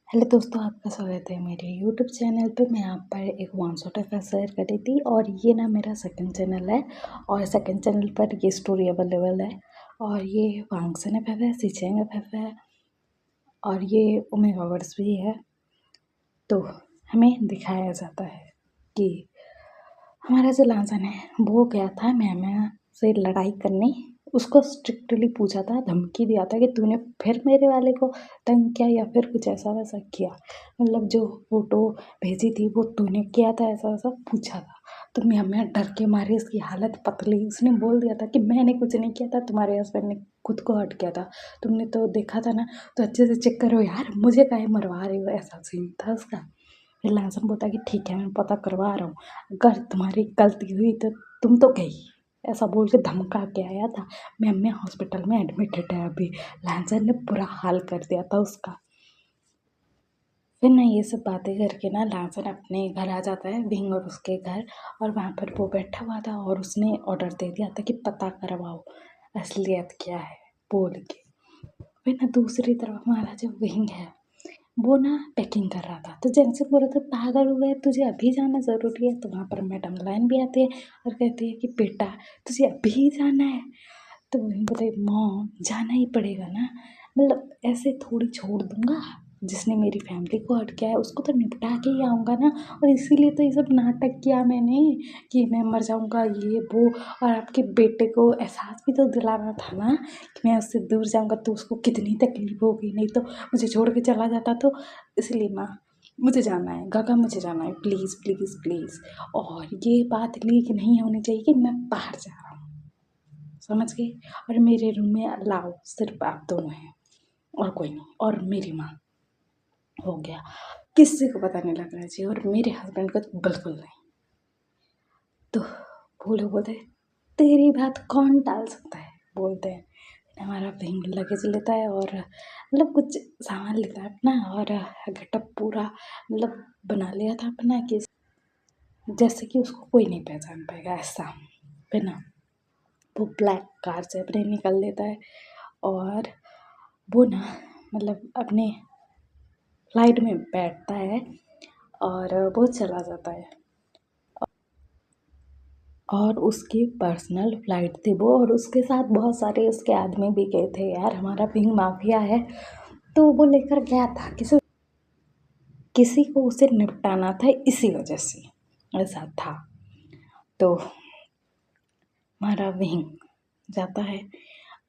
Hello दोस्तों, आपका स्वागत है मेरे यूट्यूब चैनल पे। मैं आप पर एक वन शॉट अफेयर शेयर कर रही थी और ये ना मेरा सेकंड चैनल है और सेकंड चैनल पर ये स्टोरी अवेलेबल है और ये वांगसन एफएफ है, सिचेंग एफएफ है और ये ओमेगा वर्ड्स भी है। तो हमें दिखाया जाता है कि हमारा जो लांसन है वो गया था मैम से लड़ाई करने। उसको स्ट्रिक्टली पूछा था, धमकी दिया था कि तूने फिर मेरे वाले को तंग किया या फिर कुछ ऐसा वैसा किया, मतलब जो फोटो भेजी थी वो तूने किया था, ऐसा वैसा पूछा था। तो मैम डर के मारे उसकी हालत पतली, उसने बोल दिया था कि मैंने कुछ नहीं किया था, तुम्हारे हस्बैंड ने खुद को हर्ट किया था, तुमने तो देखा था ना, तो अच्छे से चेक करो यार, मुझे काहे मरवा रहे हो, ऐसा सीन था उसका। फिर लांसन बोलता कि ठीक है मैं पता करवा रहा हूँ, अगर तुम्हारी गलती हुई तो तुम तो गई, ऐसा बोल के धमका के आया था। मैम हॉस्पिटल में एडमिटेड है अभी। लांसन ने बुरा हाल कर दिया था उसका। फिर ना ये सब बातें करके ना लांसन अपने घर आ जाता है, विंग और उसके घर, और वहाँ पर वो बैठा हुआ था और उसने ऑर्डर दे दिया था कि पता करवाओ असलियत क्या है बोल के। फिर ना दूसरी तरफ हमारा जो विंग है वो ना पैकिंग कर रहा था, तो जैसे बोला था पागल हो गया, तुझे अभी जाना ज़रूरी है। तो वहाँ पर मैडम लाइन भी आती है और कहती है कि बेटा तुझे अभी जाना है। तो वहीं बोले मॉम जाना ही पड़ेगा ना, मतलब ऐसे थोड़ी छोड़ दूंगा, जिसने मेरी फैमिली को हर्ट किया है उसको तो निपटा के ही आऊँगा ना। और इसीलिए तो ये सब नाटक किया मैंने कि मैं मर जाऊँगा ये वो, और आपके बेटे को एहसास भी तो दिलाना था ना कि मैं उससे दूर जाऊँगा तो उसको कितनी तकलीफ होगी, नहीं तो मुझे छोड़ के चला जाता। तो इसलिए माँ मुझे जाना है, गागा मुझे जाना है, प्लीज़ प्लीज़ प्लीज़। और ये बात लीक नहीं होनी चाहिए कि मैं बाहर जा रहा हूँ, समझ गए। और मेरे रूम में अलाउ सिर्फ आप दोनों हैं और कोई नहीं, और मेरी माँ। हो गया, किसी को पता नहीं लगना चाहिए और मेरे हस्बैंड को तो बिल्कुल नहीं। तो वो लोग बोलते हैं तेरी बात कौन टाल सकता है, बोलते हैं। हमारा बहन लगेज लेता है और मतलब कुछ सामान लेता है अपना, और गेटअप पूरा मतलब बना लिया था अपना कि जैसे कि उसको कोई नहीं पहचान पाएगा, ऐसा। फिर ना वो ब्लैक कार से अपने निकल लेता है और वो ना मतलब अपने फ्लाइट में बैठता है और वो चला जाता है। और उसकी पर्सनल फ्लाइट थी वो, और उसके साथ बहुत सारे उसके आदमी भी गए थे यार, हमारा विंग माफिया है। तो वो लेकर गया था किसी किसी को उसे निपटाना था, इसी वजह से ऐसा था। तो हमारा विंग जाता है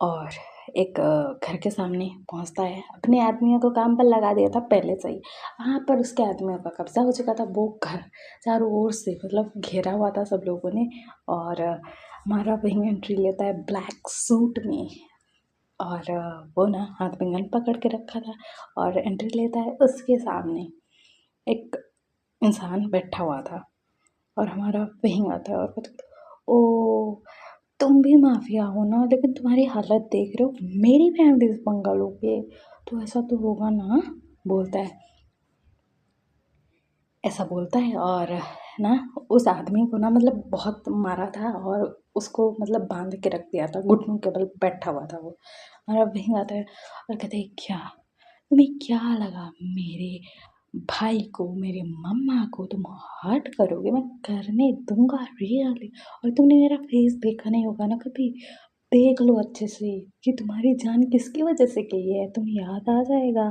और एक घर के सामने पहुंचता है। अपने आदमियों को काम पर लगा दिया था पहले से ही, वहाँ पर उसके आदमियों का कब्जा हो चुका था। वो घर चारों ओर से मतलब घेरा हुआ था सब लोगों ने। और हमारा विंग एंट्री लेता है ब्लैक सूट में, और वो ना हाथ में गन पकड़ के रखा था और एंट्री लेता है। उसके सामने एक इंसान बैठा हुआ था और हमारा विंग आता है और कहता ओ तुम भी माफिया हो ना, लेकिन तुम्हारी हालत देख रहे हो, मेरी फैमिली से पंगा लोगे तो ऐसा तो होगा ना, बोलता है। ऐसा बोलता है और ना उस आदमी को ना मतलब बहुत मारा था और उसको मतलब बांध के रख दिया था, घुटनों के बल बैठा हुआ था वो। हमारा बहन आता है और कहते हैं क्या तुम्हें क्या लगा मेरे भाई को, मेरे मम्मा को तुम हर्ट करोगे? मैं करने दूंगा रियली। और तुमने मेरा फेस देखा नहीं होगा ना कभी, देख लो अच्छे से कि तुम्हारी जान किसकी वजह से गई है, तुम्हें याद आ जाएगा।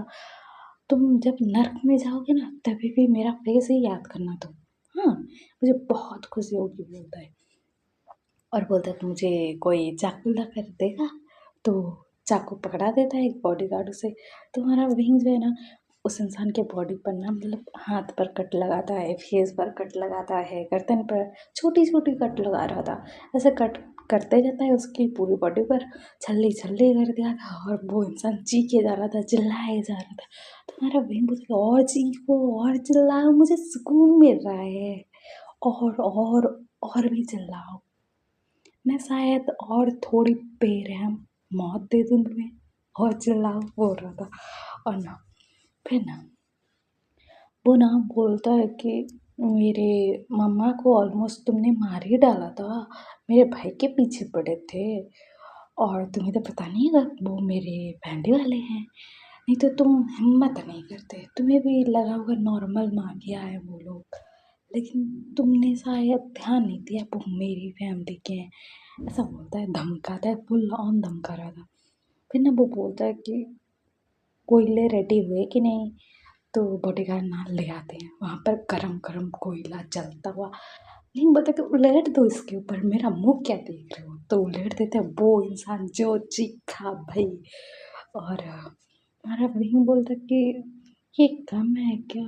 तुम जब नर्क में जाओगे ना तभी भी मेरा फेस ही याद करना तुम। हाँ, मुझे बहुत खुशी होगी, बोलता है। और बोलता है कि मुझे कोई चाकू ला कर देगा, तो चाकू पकड़ा देता है एक बॉडीगार्ड उसे। तो हमारा विंग जो है ना उस इंसान के बॉडी पर ना मतलब हाथ पर कट लगाता है, फेस पर कट लगाता है, गर्दन पर छोटी छोटी कट लगा रहा था। ऐसे कट करते जाता है उसकी पूरी बॉडी पर, छल्ली छल्ली कर दिया था। और वो इंसान चीखे जा रहा था, चिल्लाए जा रहा था। तो हमारा विंग बोलता है और चीखो और चिल्लाओ, मुझे सुकून मिल रहा है, और भी चिल्लाओ, मैं शायद और थोड़ी बेरहम मौत दे दूँ तुम्हें, और चिल्लाओ, बोल रहा था। और ना फिर ना वो ना बोलता है कि मेरे मम्मा को ऑलमोस्ट तुमने मार ही डाला था, मेरे भाई के पीछे पड़े थे, और तुम्हें तो पता नहीं है वो मेरे फैमिली वाले हैं, नहीं तो तुम हिम्मत नहीं करते, तुम्हें भी लगा होगा नॉर्मल मार गया है वो लोग, लेकिन तुमने शायद ध्यान नहीं दिया वो मेरी फैमिली के हैं। ऐसा बोलता है, धमकाता है, फुल ऑन धमका रहा था। फिर ना वो बोलता है कि कोयले रेडी हुए कि नहीं, तो बॉडीगार्ड ना ले आते हैं, वहाँ पर गरम गरम कोयला जलता हुआ। लेकिन बोलता कि उलट दो इसके ऊपर, मेरा मुंह क्या देख रहे हो, तो उलट देते हैं वो इंसान जो चीखा भाई। और हमारा वही बोलता कि ये कम है क्या,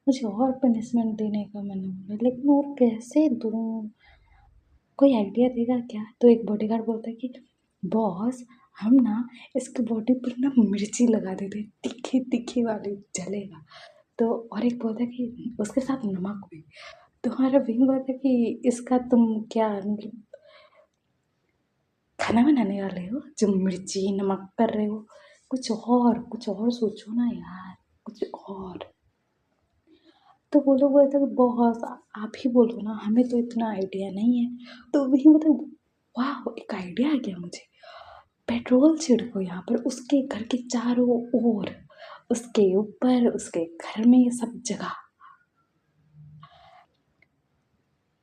मुझे और पनिशमेंट देने का मन हो रहा है, लेकिन और कैसे दूँ, कोई आइडिया देगा क्या। तो एक बॉडीगार्ड बोलता है कि बॉस, हम ना इसके बॉडी पर ना मिर्ची लगा देते, तीखी तीखी वाली जलेगा। तो और एक बोलता है कि उसके साथ नमक भी। तो हमारा विंग बोलता है कि इसका तुम क्या मतलब खाना बनाने वाले हो जो मिर्ची नमक कर रहे हो, कुछ और सोचो ना यार, कुछ और। तो वो लोग बोलते हैं बॉस आप ही बोलो ना, हमें तो इतना आइडिया नहीं है। तो वही मतलब वाह, एक आइडिया आ गया मुझे, पेट्रोल छिड़को यहाँ पर उसके घर के चारों ओर, उसके ऊपर, उसके घर में, सब जगह।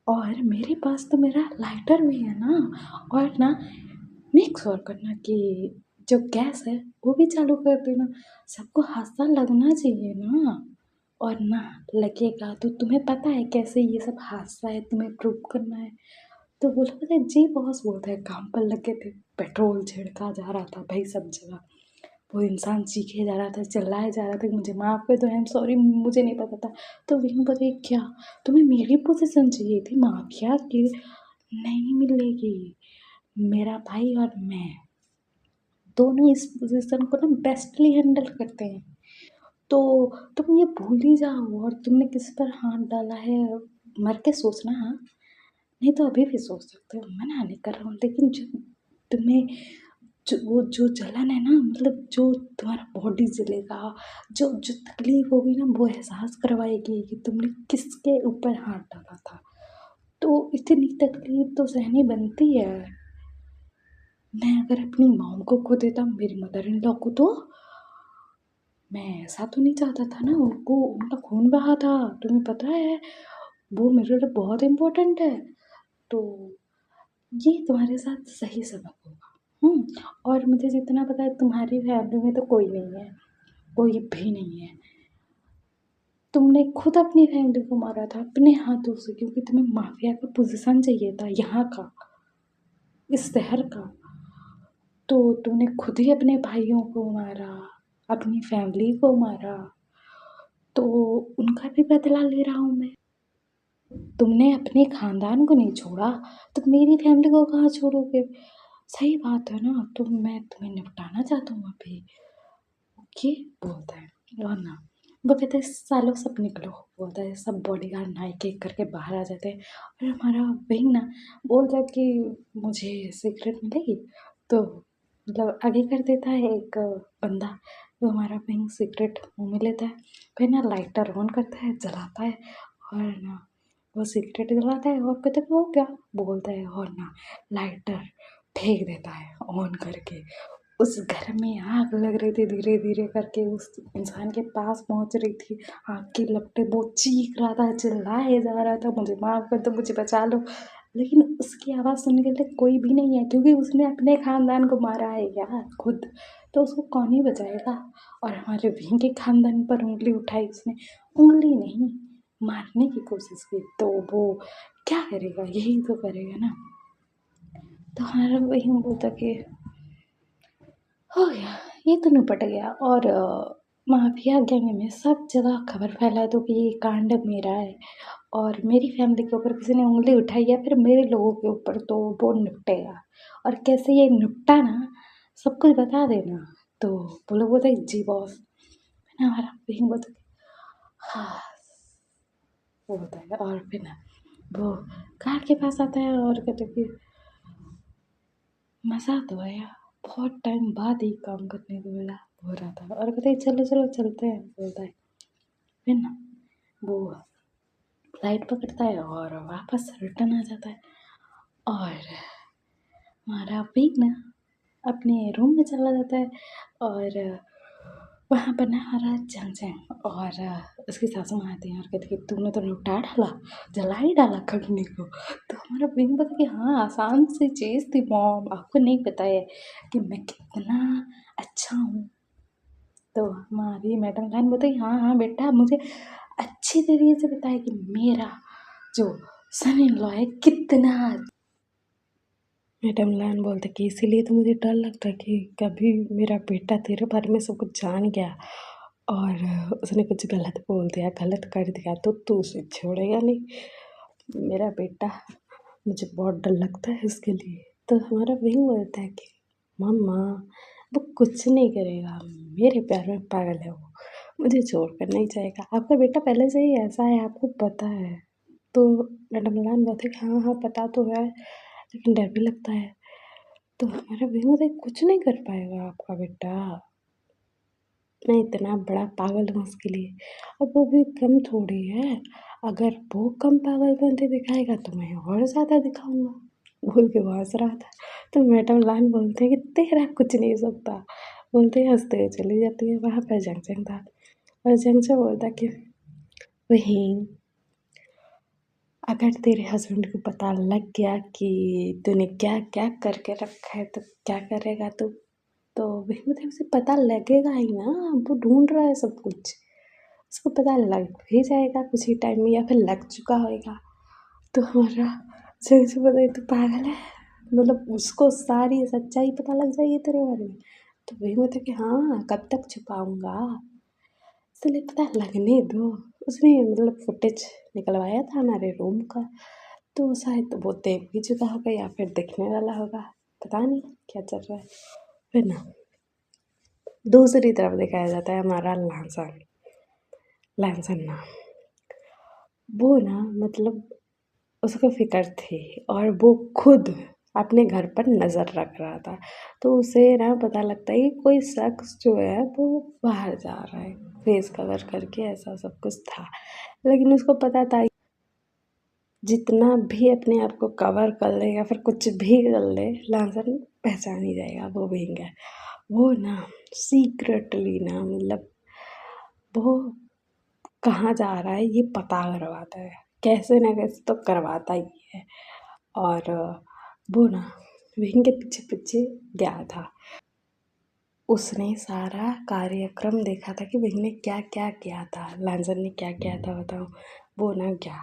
और मेरे पास तो मेरा लाइटर भी है ना, और ना मेक श्योर करना कि जो गैस है वो भी चालू कर देना, सबको हादसा लगना चाहिए ना। और ना लगेगा तो तुम्हें पता है कैसे ये सब हादसा है, तुम्हें प्रूव करना है। तो बोला पता है जी बॉस, बोलता है काम पर लगे थे, पेट्रोल छिड़का जा रहा था भाई सब जगह। वो इंसान चीखे जा रहा था, चिल्लाए जा रहा था कि मुझे माफ़ कर दो, आई एम सॉरी, मुझे नहीं पता था। तो विनू बोले क्या तुम्हें मेरी पोजीशन चाहिए थी माफिया की, नहीं मिलेगी। मेरा भाई और मैं दोनों इस पोजीशन को ना बेस्टली हैंडल करते हैं। तो तुम ये भूल ही जाओ, और तुमने किस पर हाथ डाला है मर के सोचना, हाँ, नहीं तो अभी भी सोच सकते हो, मना नहीं कर रहा हूँ, लेकिन जब तुम्हें जो जलन है ना, मतलब जो तुम्हारा बॉडी जलेगा, जो जो तकलीफ होगी ना, वो एहसास करवाएगी कि तुमने किसके ऊपर हाथ डाला था। तो इतनी तकलीफ तो सहनी बनती है। मैं अगर अपनी मॉम को खो देता, मेरी मदर इन लॉ को, तो मैं ऐसा तो नहीं चाहता था ना, उनको उनका खून बहा था, तुम्हें पता है, वो मेरे लिए बहुत इम्पोर्टेंट है। तो ये तुम्हारे साथ सही सबक होगा। और मुझे जितना पता है तुम्हारी फैमिली में तो कोई नहीं है, कोई भी नहीं है। तुमने खुद अपनी फैमिली को मारा था अपने हाथों से, क्योंकि तुम्हें माफिया का पोजीशन चाहिए था यहाँ का, इस शहर का। तो तुमने खुद ही अपने भाइयों को मारा, अपनी फैमिली को मारा, तो उनका भी बदला ले रहा हूँ मैं। तुमने अपने खानदान को नहीं छोड़ा, तो मेरी फैमिली को कहाँ छोड़ोगे। सही बात है ना, तो मैं तुम्हें निपटाना चाहता हूँ अभी, ओके, बोलता है। और ना वो कहते हैं सालों सब निकलो, बोलता है, सब बॉडीगार्ड ना एक एक करके बाहर आ जाते हैं। और हमारा विंग ना बोलता है कि मुझे सिगरेट मिलेगी, तो मतलब आगे कर देता है एक बंदा। तो हमारा विंग सिगरेट मुँह में लेता है, फिर ना लाइटर ऑन करता है, जलाता है, और ना वो सिगरेट जलाता है, और कहता है वो क्या, बोलता है, और ना लाइटर फेंक देता है ऑन करके। उस घर में आग लग रही थी, धीरे धीरे करके उस इंसान के पास पहुंच रही थी, आग की लपटें, वो चीख रहा था, चिल्लाए जा रहा था, मुझे माफ कर दो, मुझे बचा लो। लेकिन उसकी आवाज़ सुनने के लिए कोई भी नहीं है, क्योंकि उसने अपने खानदान को मारा है यार खुद, तो उसको कौन ही बचाएगा। और हमारे विंग के खानदान पर उंगली उठाई उसने, उंगली नहीं, मारने की कोशिश की, तो वो क्या करेगा, यही तो करेगा ना। तो हमारा वही बोलता कि हो गया, ये तो निपट गया। और माफिया गैंग में सब जगह खबर फैला दो कि ये कांड मेरा है, और मेरी फैमिली के ऊपर किसी ने उंगली उठाई या फिर मेरे लोगों के ऊपर, तो वो निपटेगा। और कैसे ये निपटा ना, सब कुछ बता देना। तो वो लोग बोलते जी बॉस, है ना, हमारा बहन बोलता हाँ, वो होता है। और फिर ना वो कार के पास आता है और कहते कि मज़ा तो आया, बहुत टाइम बाद ही काम करने को मिला, हो रहा था। और कहते चलो चलो चलते हैं, बोलता है। फिर ना वो फ्लाइट पकड़ता है और वापस रिटर्न आ जाता है। और हमारा पिग ना अपने रूम में चला जाता है, और वहाँ बना हरा जंग और उसकी सासू माँ आती हैं और कहती कि तूने तो निपटा डाला, जला ही डाला खगनी को। तो हमारा बहन बोला कि हाँ आसान सी चीज़ थी मॉम, आपको नहीं पता है कि मैं कितना अच्छा हूँ। तो हमारी मैडम जान बोलती हाँ हाँ बेटा मुझे अच्छी तरीके से बताया कि मेरा जो सन इन लॉ है कितना। मैडम लान बोलते कि इसीलिए तो मुझे डर लगता है कि कभी मेरा बेटा तेरे बारे में सब कुछ जान गया और उसने कुछ गलत बोल दिया, गलत कर दिया तो तू उसे छोड़ेगा नहीं। मेरा बेटा मुझे बहुत डर लगता है इसके लिए। तो हमारा वही बोलता है कि मम्मा वो कुछ नहीं करेगा, मेरे प्यार में पागल है वो, मुझे छोड़ कर नहीं जाएगा, आपका बेटा पहले से ही ऐसा है आपको पता है। तो मैडम लान बोलते कि हाँ हाँ पता तो है लेकिन डर भी लगता है। तो हमारा भीम होता है कुछ नहीं कर पाएगा आपका बेटा, मैं इतना बड़ा पागल हूँ उसके लिए। अब वो भी कम थोड़ी है, अगर वो कम पागलपंती दिखाएगा तो मैं और ज़्यादा दिखाऊंगा। बोल के वो हंस रहा था। तो मैडम लान बोलते हैं कि तेरा कुछ नहीं हो सकता, बोलते हैं हंसते हुए चली जाती है। वहाँ पर जंक्शन था और जंक्शन बोलता कि वही अगर तेरे हस्बैंड को पता लग गया कि तूने क्या क्या करके रखा है तो क्या करेगा तू। तो वही मतलब उसे पता लगेगा ही ना, वो ढूंढ रहा है सब कुछ, उसको पता लग भी जाएगा कुछ ही टाइम में या फिर लग चुका होगा। तो हमारा सही से पता है तो पागल है, मतलब उसको सारी सच्चाई पता लग जाएगी तेरे बारे में। तो वही मतलब कि हाँ कब तक छुपाऊंगा, इसलिए पता लगने दो। उसने मतलब फुटेज निकलवाया था हमारे रूम का, तो शायद वो देख भी चुका होगा या फिर देखने वाला होगा, पता नहीं क्या चल रहा है। फिर ना दूसरी तरफ दिखाया जाता है हमारा लहसन। लहसन ना वो ना मतलब उसको फ़िक्र थी और वो खुद अपने घर पर नज़र रख रहा था। तो उसे ना पता लगता है कि कोई शख्स जो है वो बाहर जा रहा है, फेस कवर करके ऐसा सब कुछ था। लेकिन उसको पता था जितना भी अपने आप को कवर कर ले या फिर कुछ भी कर ले, लहसन पहचान ही जाएगा वो भींग है। वो ना सीक्रेटली ना मतलब वो कहाँ जा रहा है ये पता करवाता है, कैसे ना कैसे तो करवाता ही है। और वो ना विंग के पीछे पीछे गया था, उसने सारा कार्यक्रम देखा था कि विंग ने क्या क्या किया था, लांजन ने क्या किया था बताओ। वो ना गया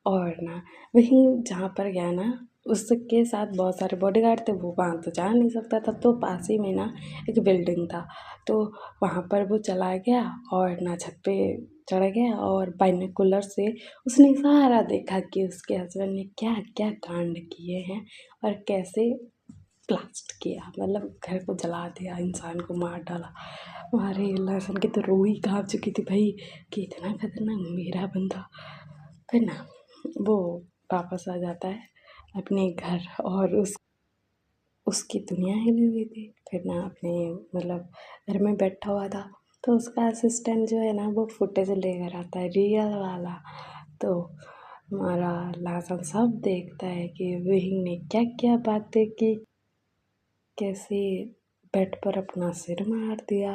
और ना विंग जहाँ पर गया ना उसके साथ बहुत सारे बॉडीगार्ड थे, वो वहाँ तो जा नहीं सकता था। तो पास ही में ना एक बिल्डिंग था, तो वहाँ पर वो चला गया और ना छत पे चढ़ गया और बाइनोकुलर से उसने सारा देखा कि उसके हस्बैंड ने क्या क्या कांड किए हैं और कैसे ब्लास्ट किया, मतलब घर को जला दिया, इंसान को मार डाला। हमारे लहसुन की तो रूह ही काँप चुकी थी भाई कि इतना खतरनाक मेरा बंदा। फिर ना वो वापस आ जाता है अपने घर और उसकी दुनिया हिली हुई थी। फिर ना अपने मतलब घर में बैठा हुआ था, तो उसका असिस्टेंट जो है ना वो फुटेज लेकर आता है रियल वाला। तो हमारा लहसुन सब देखता है कि वही ने क्या क्या बातें की, कैसे बेड पर अपना सिर मार दिया,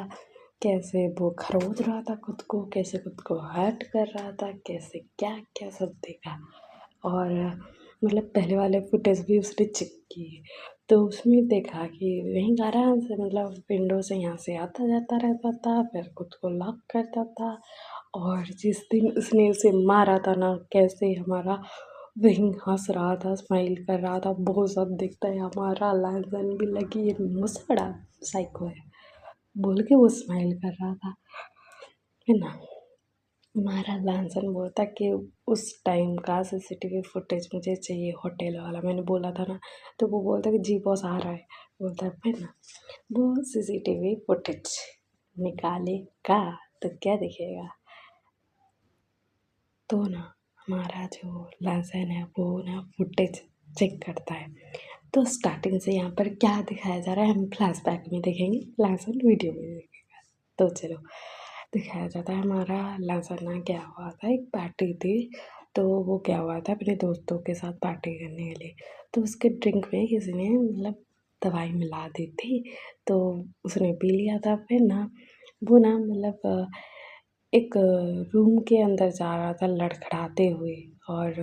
कैसे वो खरोच रहा था खुद को, कैसे खुद को हर्ट कर रहा था, कैसे क्या क्या सब देखा। और मतलब पहले वाले फुटेज भी उसने चेक किए, तो उसमें देखा कि वहीं आराम से मतलब विंडो से यहाँ से आता जाता रहता था, फिर खुद को लॉक करता था। और जिस दिन उसने उसे मारा था ना, कैसे हमारा वहीं हंस रहा था, स्माइल कर रहा था, वो सब दिखता है। हमारा लाजन भी लगी ये मुसड़ा साइको है बोल के वो स्माइल कर रहा था, है ना। हमारा लांसन बोलता कि उस टाइम का सीसीटीवी फुटेज मुझे चाहिए होटल वाला, मैंने बोला था ना। तो वो बोलता कि जी बॉस आ रहा है, बोलता है फिर ना वो सीसीटीवी फुटेज निकालेगा तो क्या दिखेगा। तो ना हमारा जो लांसन है वो ना फुटेज चेक करता है। तो स्टार्टिंग से यहाँ पर क्या दिखाया जा रहा है हम फ्लैशबैक में देखेंगे, लांसन वीडियो में देखेगा। तो चलो दिखाया जाता है हमारा लांसन ना गया हुआ था, एक पार्टी थी। तो वो गया हुआ था अपने दोस्तों के साथ पार्टी करने के लिए। तो उसके ड्रिंक में किसी ने मतलब दवाई मिला दी थी, तो उसने पी लिया था। फिर ना वो ना एक रूम के अंदर जा रहा था लड़खड़ाते हुए, और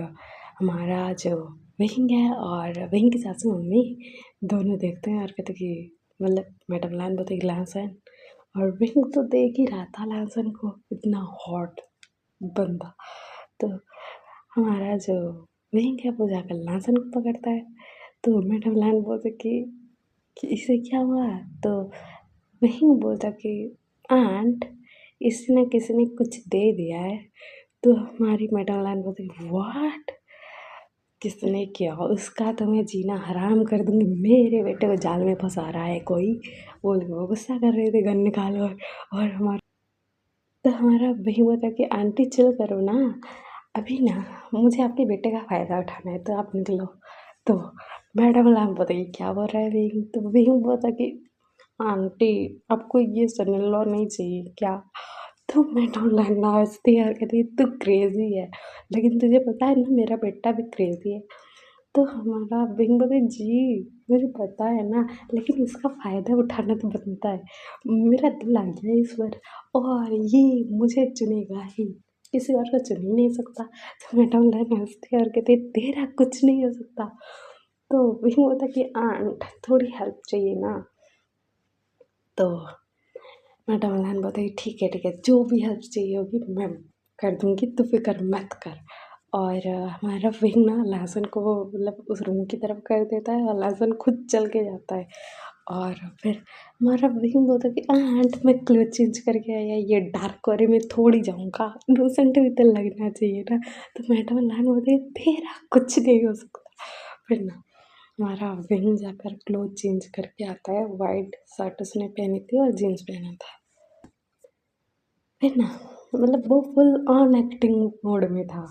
हमारा जो विंग है और विंग की सासू मम्मी दोनों देखते हैं और कहते कि मैडम लाइन बोलते कि लहसुन, और विंग तो देख ही रहा था लहसुन को, इतना हॉट बंदा। तो हमारा जो विंग है वो जाकर लहसुन को पकड़ता है। तो मैडम लाइन बोलते कि इसे क्या हुआ? तो वहीं बोलता कि आंट, इसी ने किसी ने कुछ दे दिया है। तो हमारी मैडम लाइन बोलती व्हाट, किसने किया? उसका तो मैं जीना हराम कर दूंगी, मेरे बेटे को जाल में फंसा रहा है कोई, बोल के वो गुस्सा कर रहे थे गन निकालो। और हमारा तो हमारा वही हुआ था कि आंटी चिल करो ना, अभी ना मुझे आपके बेटे का फ़ायदा उठाना है, तो आप निकलो। तो मैडम लाइन बताइए क्या बोल रहा है विंग? तो विंग बोला कि आंटी आपको ये सन इन लॉ नहीं चाहिए क्या? तो मैडम लाइन नाचती है और कहती है तू क्रेज़ी है, लेकिन तुझे पता है ना मेरा बेटा भी क्रेज़ी है। तो हमारा विंग बोले जी मुझे पता है ना, लेकिन इसका फ़ायदा उठाना तो बनता है। मेरा दिल आ गया इस बार, और ये मुझे चुनेगा ही, किसी और को चुन ही नहीं सकता। तो मैडम लाइन हँसती है और कहती है तेरा कुछ नहीं हो सकता। तो विंग बोलता कि आंट थोड़ी हेल्प चाहिए ना। तो मैडम लाइन बोलती ठीक है, जो भी हेल्प चाहिए होगी मैं कर दूँगी, तू फ़िक्र मत कर। और हमारा विंग ना लहसुन को उस रूम की तरफ कर देता है और लहसुन खुद चल के जाता है। और फिर हमारा विंग बोलता है कि आंट मैं क्लोथ चेंज करके आया, ये डार्क कॉरी में थोड़ी जाऊँगा, इनोसेंट भी तो लगना चाहिए ना। तो मैडम लाइन बोलती है तेरा कुछ नहीं हो सकता। फिर ना हमारा विंग जाकर क्लोथ चेंज करके आता है, वाइट शर्ट उसने पहनी थी और जीन्स पहना था। फिर ना वो फुल ऑन एक्टिंग मोड में था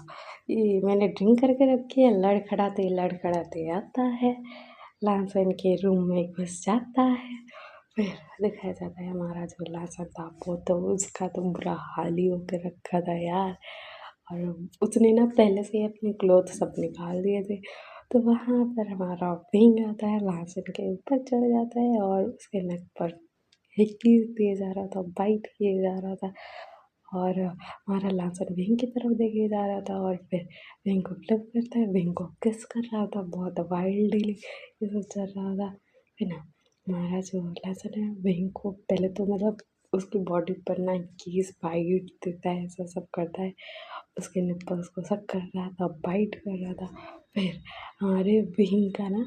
कि मैंने ड्रिंक करके रखी है, लड़खड़ाते आता है, लहसुन के रूम में घुस जाता है। फिर दिखाया जाता है हमारा जो लहसुन था वो तो उसका तो बुरा हाल ही होकर रखा था यार। और उसने ना पहले से ही अपने क्लोथ सब निकाल दिए थे। तो वहाँ पर हमारा विंग आता है, लहसुन के ऊपर चढ़ जाता है और उसके नेक पर हिक्की दिए जा रहा था, बाइट किए जा रहा था। और हमारा लहसुन विंग की तरफ देखे जा रहा था, और फिर विंग को फ्लिप करता है, विंग को किस कर रहा था, बहुत वाइल्डली ये सब चल रहा था। फिर ना हमारा जो लहसुन है विंग को पहले तो उसकी बॉडी पर ना किस बाइट देता है, ऐसा सब करता है, उसके निप्पल्स को सब कर रहा था, बाइट कर रहा था। फिर हमारे विंग का ना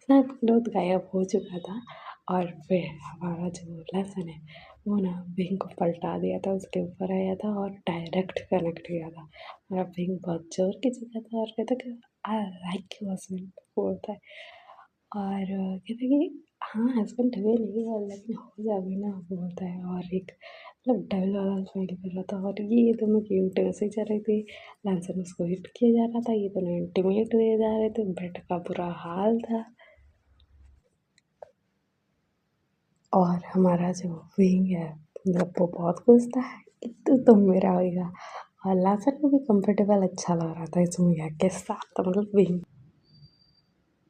सब क्लोथ गायब हो चुका था, और फिर हमारा जो लहसुन है वो ना विंग को पलटा दिया था, उसके ऊपर आया था और डायरेक्ट कनेक्ट किया था। मेरा विंग बहुत ज़ोर की जगह था और कहता कि आई लाइक यू हस्बैंड बोलता है। और कहता कि हाँ हस्बैंड हुए नहीं और लेकिन हो जाओगे ना बोलता है। और एक डबल वाला फील कर रहा था, और ये दोनों की इंटेंसी चल रही थी। लहसुन उसको हिट किया जा रहा था, ये दोनों इंटीमेट हुए जा रहे थे, बेड का बुरा हाल था। और हमारा जो विंग है वो बहुत खुश था कि तू तो मेरा होएगा, और लहसुन को भी कंफर्टेबल अच्छा लग रहा था इस मूवी के साथ, तो विंग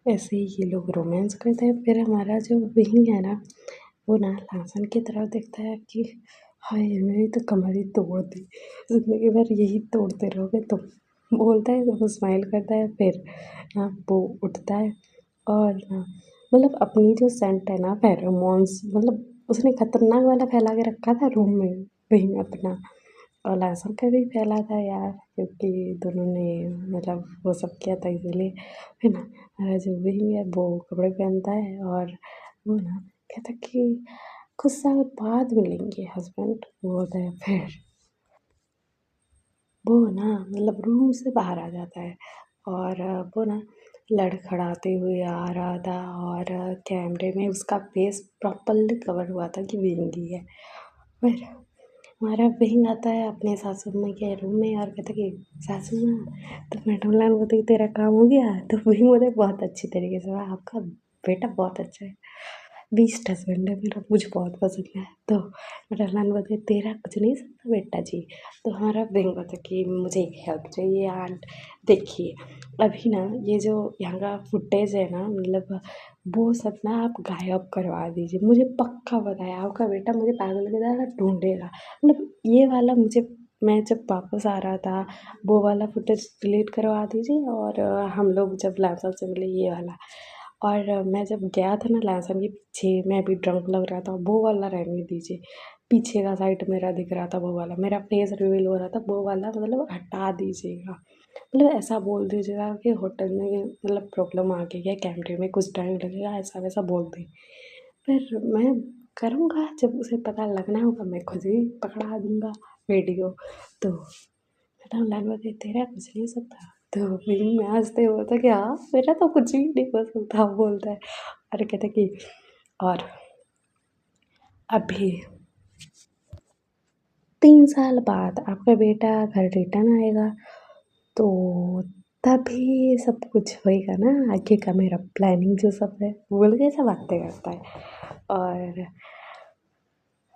ऐसे ही ये लोग रोमांस करते हैं। फिर हमारा जो विंग है ना वो ना लहसुन की तरफ देखता है कि हाय मेरी तो कमर ही तोड़ दी, ज़िंदगी भर यही तोड़ते रहोगे तुम बोलता है। तो वो स्माइल करता है, फिर ना वो उठता है और ना अपनी जो सेंट है ना फेरोमोन्स उसने खतरनाक वाला फैला के रखा था रूम में विंग अपना, और लहसुन का भी फैला था यार, क्योंकि दोनों ने वो सब किया था इसीलिए। फिर ना हमारा जो विंग है वो कपड़े पहनता है और वो ना कहता कि कुछ साल बाद मिलेंगे हस्बैंड बोलता है। फिर वो ना रूम से बाहर आ जाता है, और वो ना लड़खड़ाते हुए आ रहा था, और कैमरे में उसका फेस प्रॉपरली कवर हुआ था कि विंग ही है। फिर हमारा विंग आता है अपने सासू माँ के रूम में और कहता कि सासू माँ, तो मैडम लाल बोलती तेरा काम हो गया? तो विंग बोले बहुत अच्छी तरीके से, "वाह, आपका बेटा बहुत अच्छा है।" बीस्ट हस्बैंड है मेरा, मुझे बहुत पसंद है। तो मेरा लान बोलते तेरा कुछ नहीं सकता बेटा जी। तो हमारा बेंग बोलता कि मुझे एक हेल्प चाहिए आंट। देखिए अभी ना ये जो यहाँ का फुटेज है ना, मतलब वो सब ना आप गायब करवा दीजिए। मुझे पक्का पता है आपका बेटा मुझे पागल की तरह ढूंढेगा। मतलब ये वाला मुझे, मैं जब वापस आ रहा था वो वाला फुटेज डिलीट करवा दीजिए, और हम लोग जब लैंसर से मिले ये वाला, और मैं जब गया था ना लहसुन के पीछे, मैं भी ड्रंक लग रहा था, वो वाला रहने दीजिए। पीछे का साइड मेरा दिख रहा था वो वाला, मेरा फेस रिवील हो रहा था वो वाला, मतलब हटा दीजिएगा। मतलब ऐसा बोल दीजिएगा कि होटल में मतलब प्रॉब्लम आ गई है, कैमरे में कुछ टाइम लगेगा, ऐसा वैसा बोल दें। फिर मैं करूँगा, जब उसे पता लगना होगा मैं खुद ही पकड़ा दूँगा वीडियो। तो मैडम लाइन में तेरा कुछ नहीं सकता। तो फिर मैं हँसते हुए था कि हाँ मेरा तो कुछ भी नहीं हो सकता बोलता है। और कहते कि और अभी 3 साल बाद आपका बेटा घर रिटर्न आएगा, तो तभी सब कुछ होएगा ना आगे का मेरा प्लानिंग जो सब है, बोल के ऐसा बातें करता है। और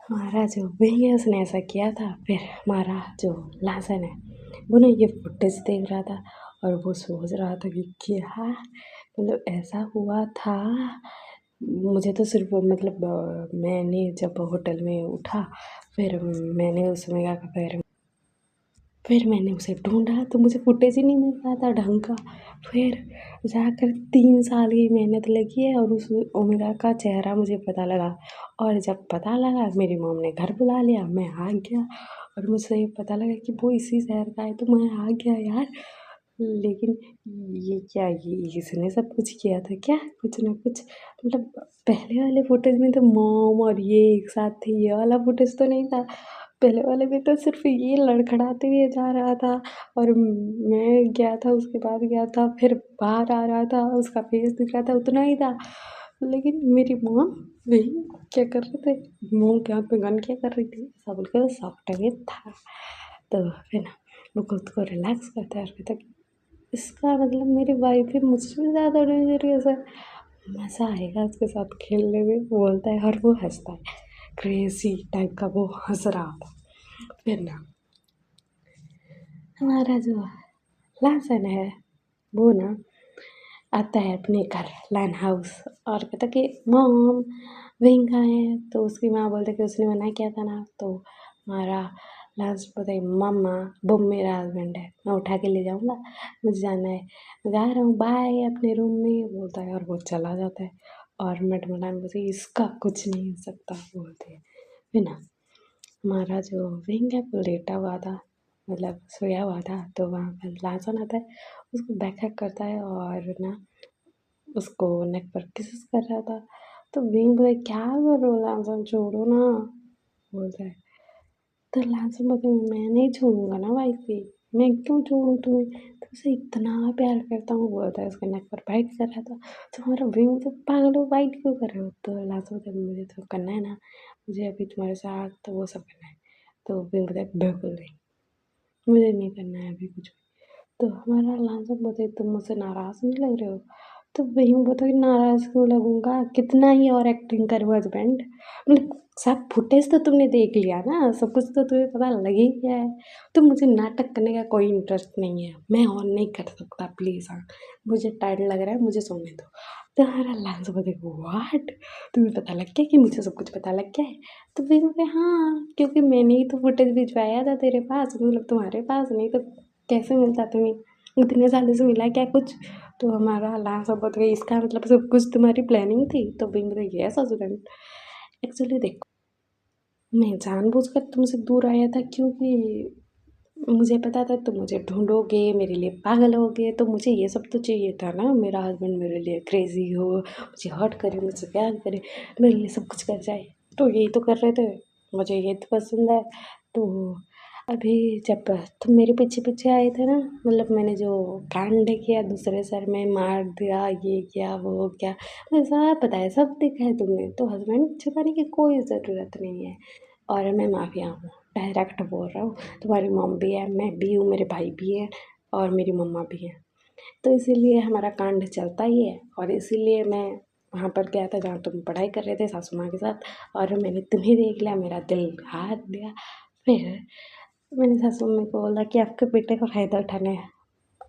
हमारा जो वही है उसने ऐसा किया था। फिर हमारा जो लासन है वो ना ये फुटेज देख रहा था, और वो सोच रहा था कि क्या मतलब ऐसा हुआ था। मुझे तो सिर्फ मतलब मैंने जब होटल में उठा, फिर मैंने उसमें क्या फिर मैंने उसे ढूंढा तो मुझे फुटेज ही नहीं मिल रहा था ढंग का। फिर जाकर 3 साल की मेहनत लगी है और उस ओमेगा का चेहरा मुझे पता लगा। और जब पता लगा मेरी मॉम ने घर बुला लिया, मैं आ गया, और मुझे पता लगा कि वो इसी शहर का है, तो मैं आ गया यार। लेकिन ये क्या, ये इसने सब कुछ किया था क्या, कुछ ना कुछ। मतलब पहले वाले फुटेज में तो मॉम और ये एक साथ थे, ये वाला फुटेज तो नहीं था। पहले वाले में तो सिर्फ ये लड़खड़ाते हुए जा रहा था, और मैं गया था, उसके बाद गया था, फिर बाहर आ रहा था, उसका फेस दिख रहा था, उतना ही था। लेकिन मेरी मॉम वही क्या कर रहे थे, मॉम के हाथ में गन क्या कर रही थी, ऐसा बोल के सॉफ्ट था। तो फिर ना वो खुद को रिलैक्स करता है और कहता है कि इसका मतलब मेरी वाइफ है मुझसे भी ज़्यादा डेंजरियस है, मज़ा आएगा उसके साथ खेलने में, बोलता है। और वो हंसता है, क्रेजी टाइप का वो हंस रहा था। फिर ना हमारा जो लासन है वो ना आता है अपने घर लाइन हाउस, और कहता कि मॉम विंग कहाँ है। तो उसकी माँ बोलते कि उसने मना किया था ना। तो हमारा लास्ट बोलता है मम्मा वो मेरा हस्बैंड है, मैं उठा के ले जाऊँगा, मुझे जाना है, जा रहा हूँ बाय अपने रूम में, बोलता है, और वो चला जाता है। और मैडम बोलती इसका कुछ नहीं हो सकता बोलते हैं। फिर ना हमारा जो विंग है वो लेटा हुआ था, मतलब सोया हुआ था। तो वहाँ पर लासन आता है, उसको बैक हैक करता है, और ना उसको नेक पर किसेस कर रहा था। तो विंग बोले क्या कर रहे हो लासन, छोड़ो ना, बोलता है। तो लासन बोलते मैं नहीं छोड़ूंगा ना वाइफ, मैं क्यों छोड़ूं तुम्हें, तो उसे इतना प्यार करता हूँ, बोलता है। उसके नेक पर बाइट कर रहा था। तो हमारा विंग तो पागल हो, बाइट क्यों कर रहे हो। तो लासन बोलते मुझे तो करना है ना, मुझे अभी तुम्हारे साथ तो वो सब करना है। तो विंग बोलता है बिल्कुल नहीं, मुझे नहीं करना है अभी कुछ भी। तो हमारा लांसर बोलते तुम मुझसे नाराज़ नहीं लग रहे हो। तो वही बोलता कि नाराज़ क्यों लगूंगा, कितना ही और एक्टिंग करूँ हस्बैंड, मतलब सब फुटेज तो तुमने देख लिया ना, सब कुछ तो तुम्हें पता लग ही गया है। तो मुझे नाटक करने का कोई इंटरेस्ट नहीं है, मैं और नहीं कर सकता प्लीज़, हाँ मुझे टायर्ड लग रहा है, मुझे सोने दो। तो हमारा लांसर बोलते वाट, तुम्हें पता लग गया कि मुझे सब कुछ पता लग गया है। तो फिर बोलते हाँ क्योंकि मैंने ही तो फुटेज भिजवाया था तेरे पास, मतलब तुम्हारे पास, नहीं तो कैसे मिलता तुम्हें, इतने सालों से मिला क्या कुछ। तो हमारा अल्लाह सब बोलते इसका मतलब सब कुछ तुम्हारी प्लानिंग थी। तो बिंग बोले यस हस्बैंड, एक्चुअली देखो मैं जानबूझकर तुमसे दूर आया था, क्योंकि मुझे पता था तुम मुझे ढूंढोगे, मेरे लिए पागल होगे, तो मुझे ये सब तो चाहिए था ना, मेरा हस्बैंड मेरे लिए क्रेजी हो, मुझे हर्ट करे, मुझसे प्यार करे, मेरे लिए सब कुछ कर जाए। तो यही तो कर रहे थे, मुझे ये तो पसंद है। तो अभी जब तुम मेरे पीछे पीछे आए थे ना, मतलब मैंने जो कांड किया, दूसरे सर में मार दिया, ये किया वो क्या, मुझे सब पता है, सब देखा है तुमने। तो हस्बैंड छुपाने की कोई ज़रूरत नहीं है, और मैं माफिया हूँ, डायरेक्ट बोल रहा हूँ। तुम्हारी मॉम भी है, मैं भी हूँ, मेरे भाई भी हैं, और मेरी मम्मा भी हैं। तो इसीलिए हमारा कांड चलता ही है, और इसीलिए मैं वहाँ पर गया था जहाँ तुम पढ़ाई कर रहे थे सासू माँ के साथ, और मैंने तुम्हें देख लिया, मेरा दिल हाथ दिया। फिर मैंने सासू मम्मी को बोला कि आपके बेटे का फ़ायदा उठाना है।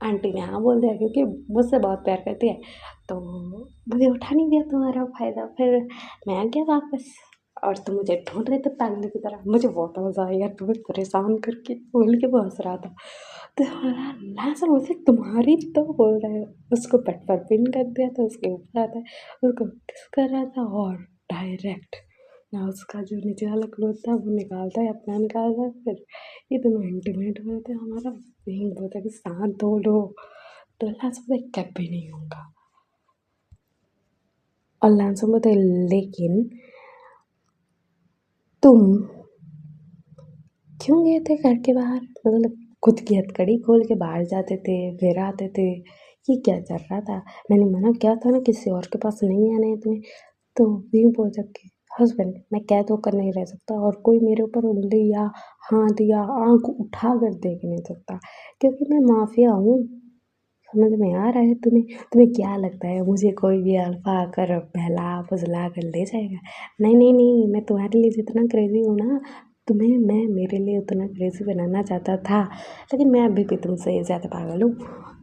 आंटी ने हाँ बोल दिया क्योंकि मुझसे बहुत प्यार करती है, तो मुझे उठा नहीं दिया तुम्हारा फ़ायदा। फिर मैं आ गया वापस, और तुम मुझे ढूँढ रहे थे पागल की तरह। मुझे बहुत मज़ा आया यार, तुम्हें परेशान करके बोल के वो हँस रहा था। तुम्हारा लास्ट मुझे तुम्हारी तो बोल रहा है, उसको पट पर पिन कर दिया था, उसके ऊपर आता है, उसको किस कर रहा था, और डायरेक्ट ना उसका जो नीचे वाला क्लोथ था वो निकालता है, अपना निकालता है। फिर ये दोनों इंटीमेट हुए थे, हमारा यही बोलता कि साथ दो लो, तो लास्ट में कभी नहीं होगा। और लास्ट में तो लेकिन तुम क्यों गए थे घर के बाहर, मतलब खुद की हथकड़ी खोल के बाहर जाते थे फिर आते थे, ये क्या चल रहा था? मैंने मना किया था ना किसी और के पास नहीं आना है तुम्हें, तो यूँ बोल सकते हस्बैंड मैं कह तो कर नहीं रह सकता, और कोई मेरे ऊपर उंगली या हाथ या आँख उठा कर देख नहीं सकता, क्योंकि मैं माफिया हूँ। समझ में आ रहा है तुम्हें? तुम्हें क्या लगता है मुझे कोई भी अल्फा आकर बहला-फुसला कर ले जाएगा? नहीं, नहीं, नहीं, मैं तुम्हारे लिए जितना क्रेज़ी हूँ ना, तुम्हें मैं मेरे लिए उतना क्रेज़ी बनाना चाहता था, लेकिन मैं अभी भी तुमसे ज़्यादा पागल हूँ,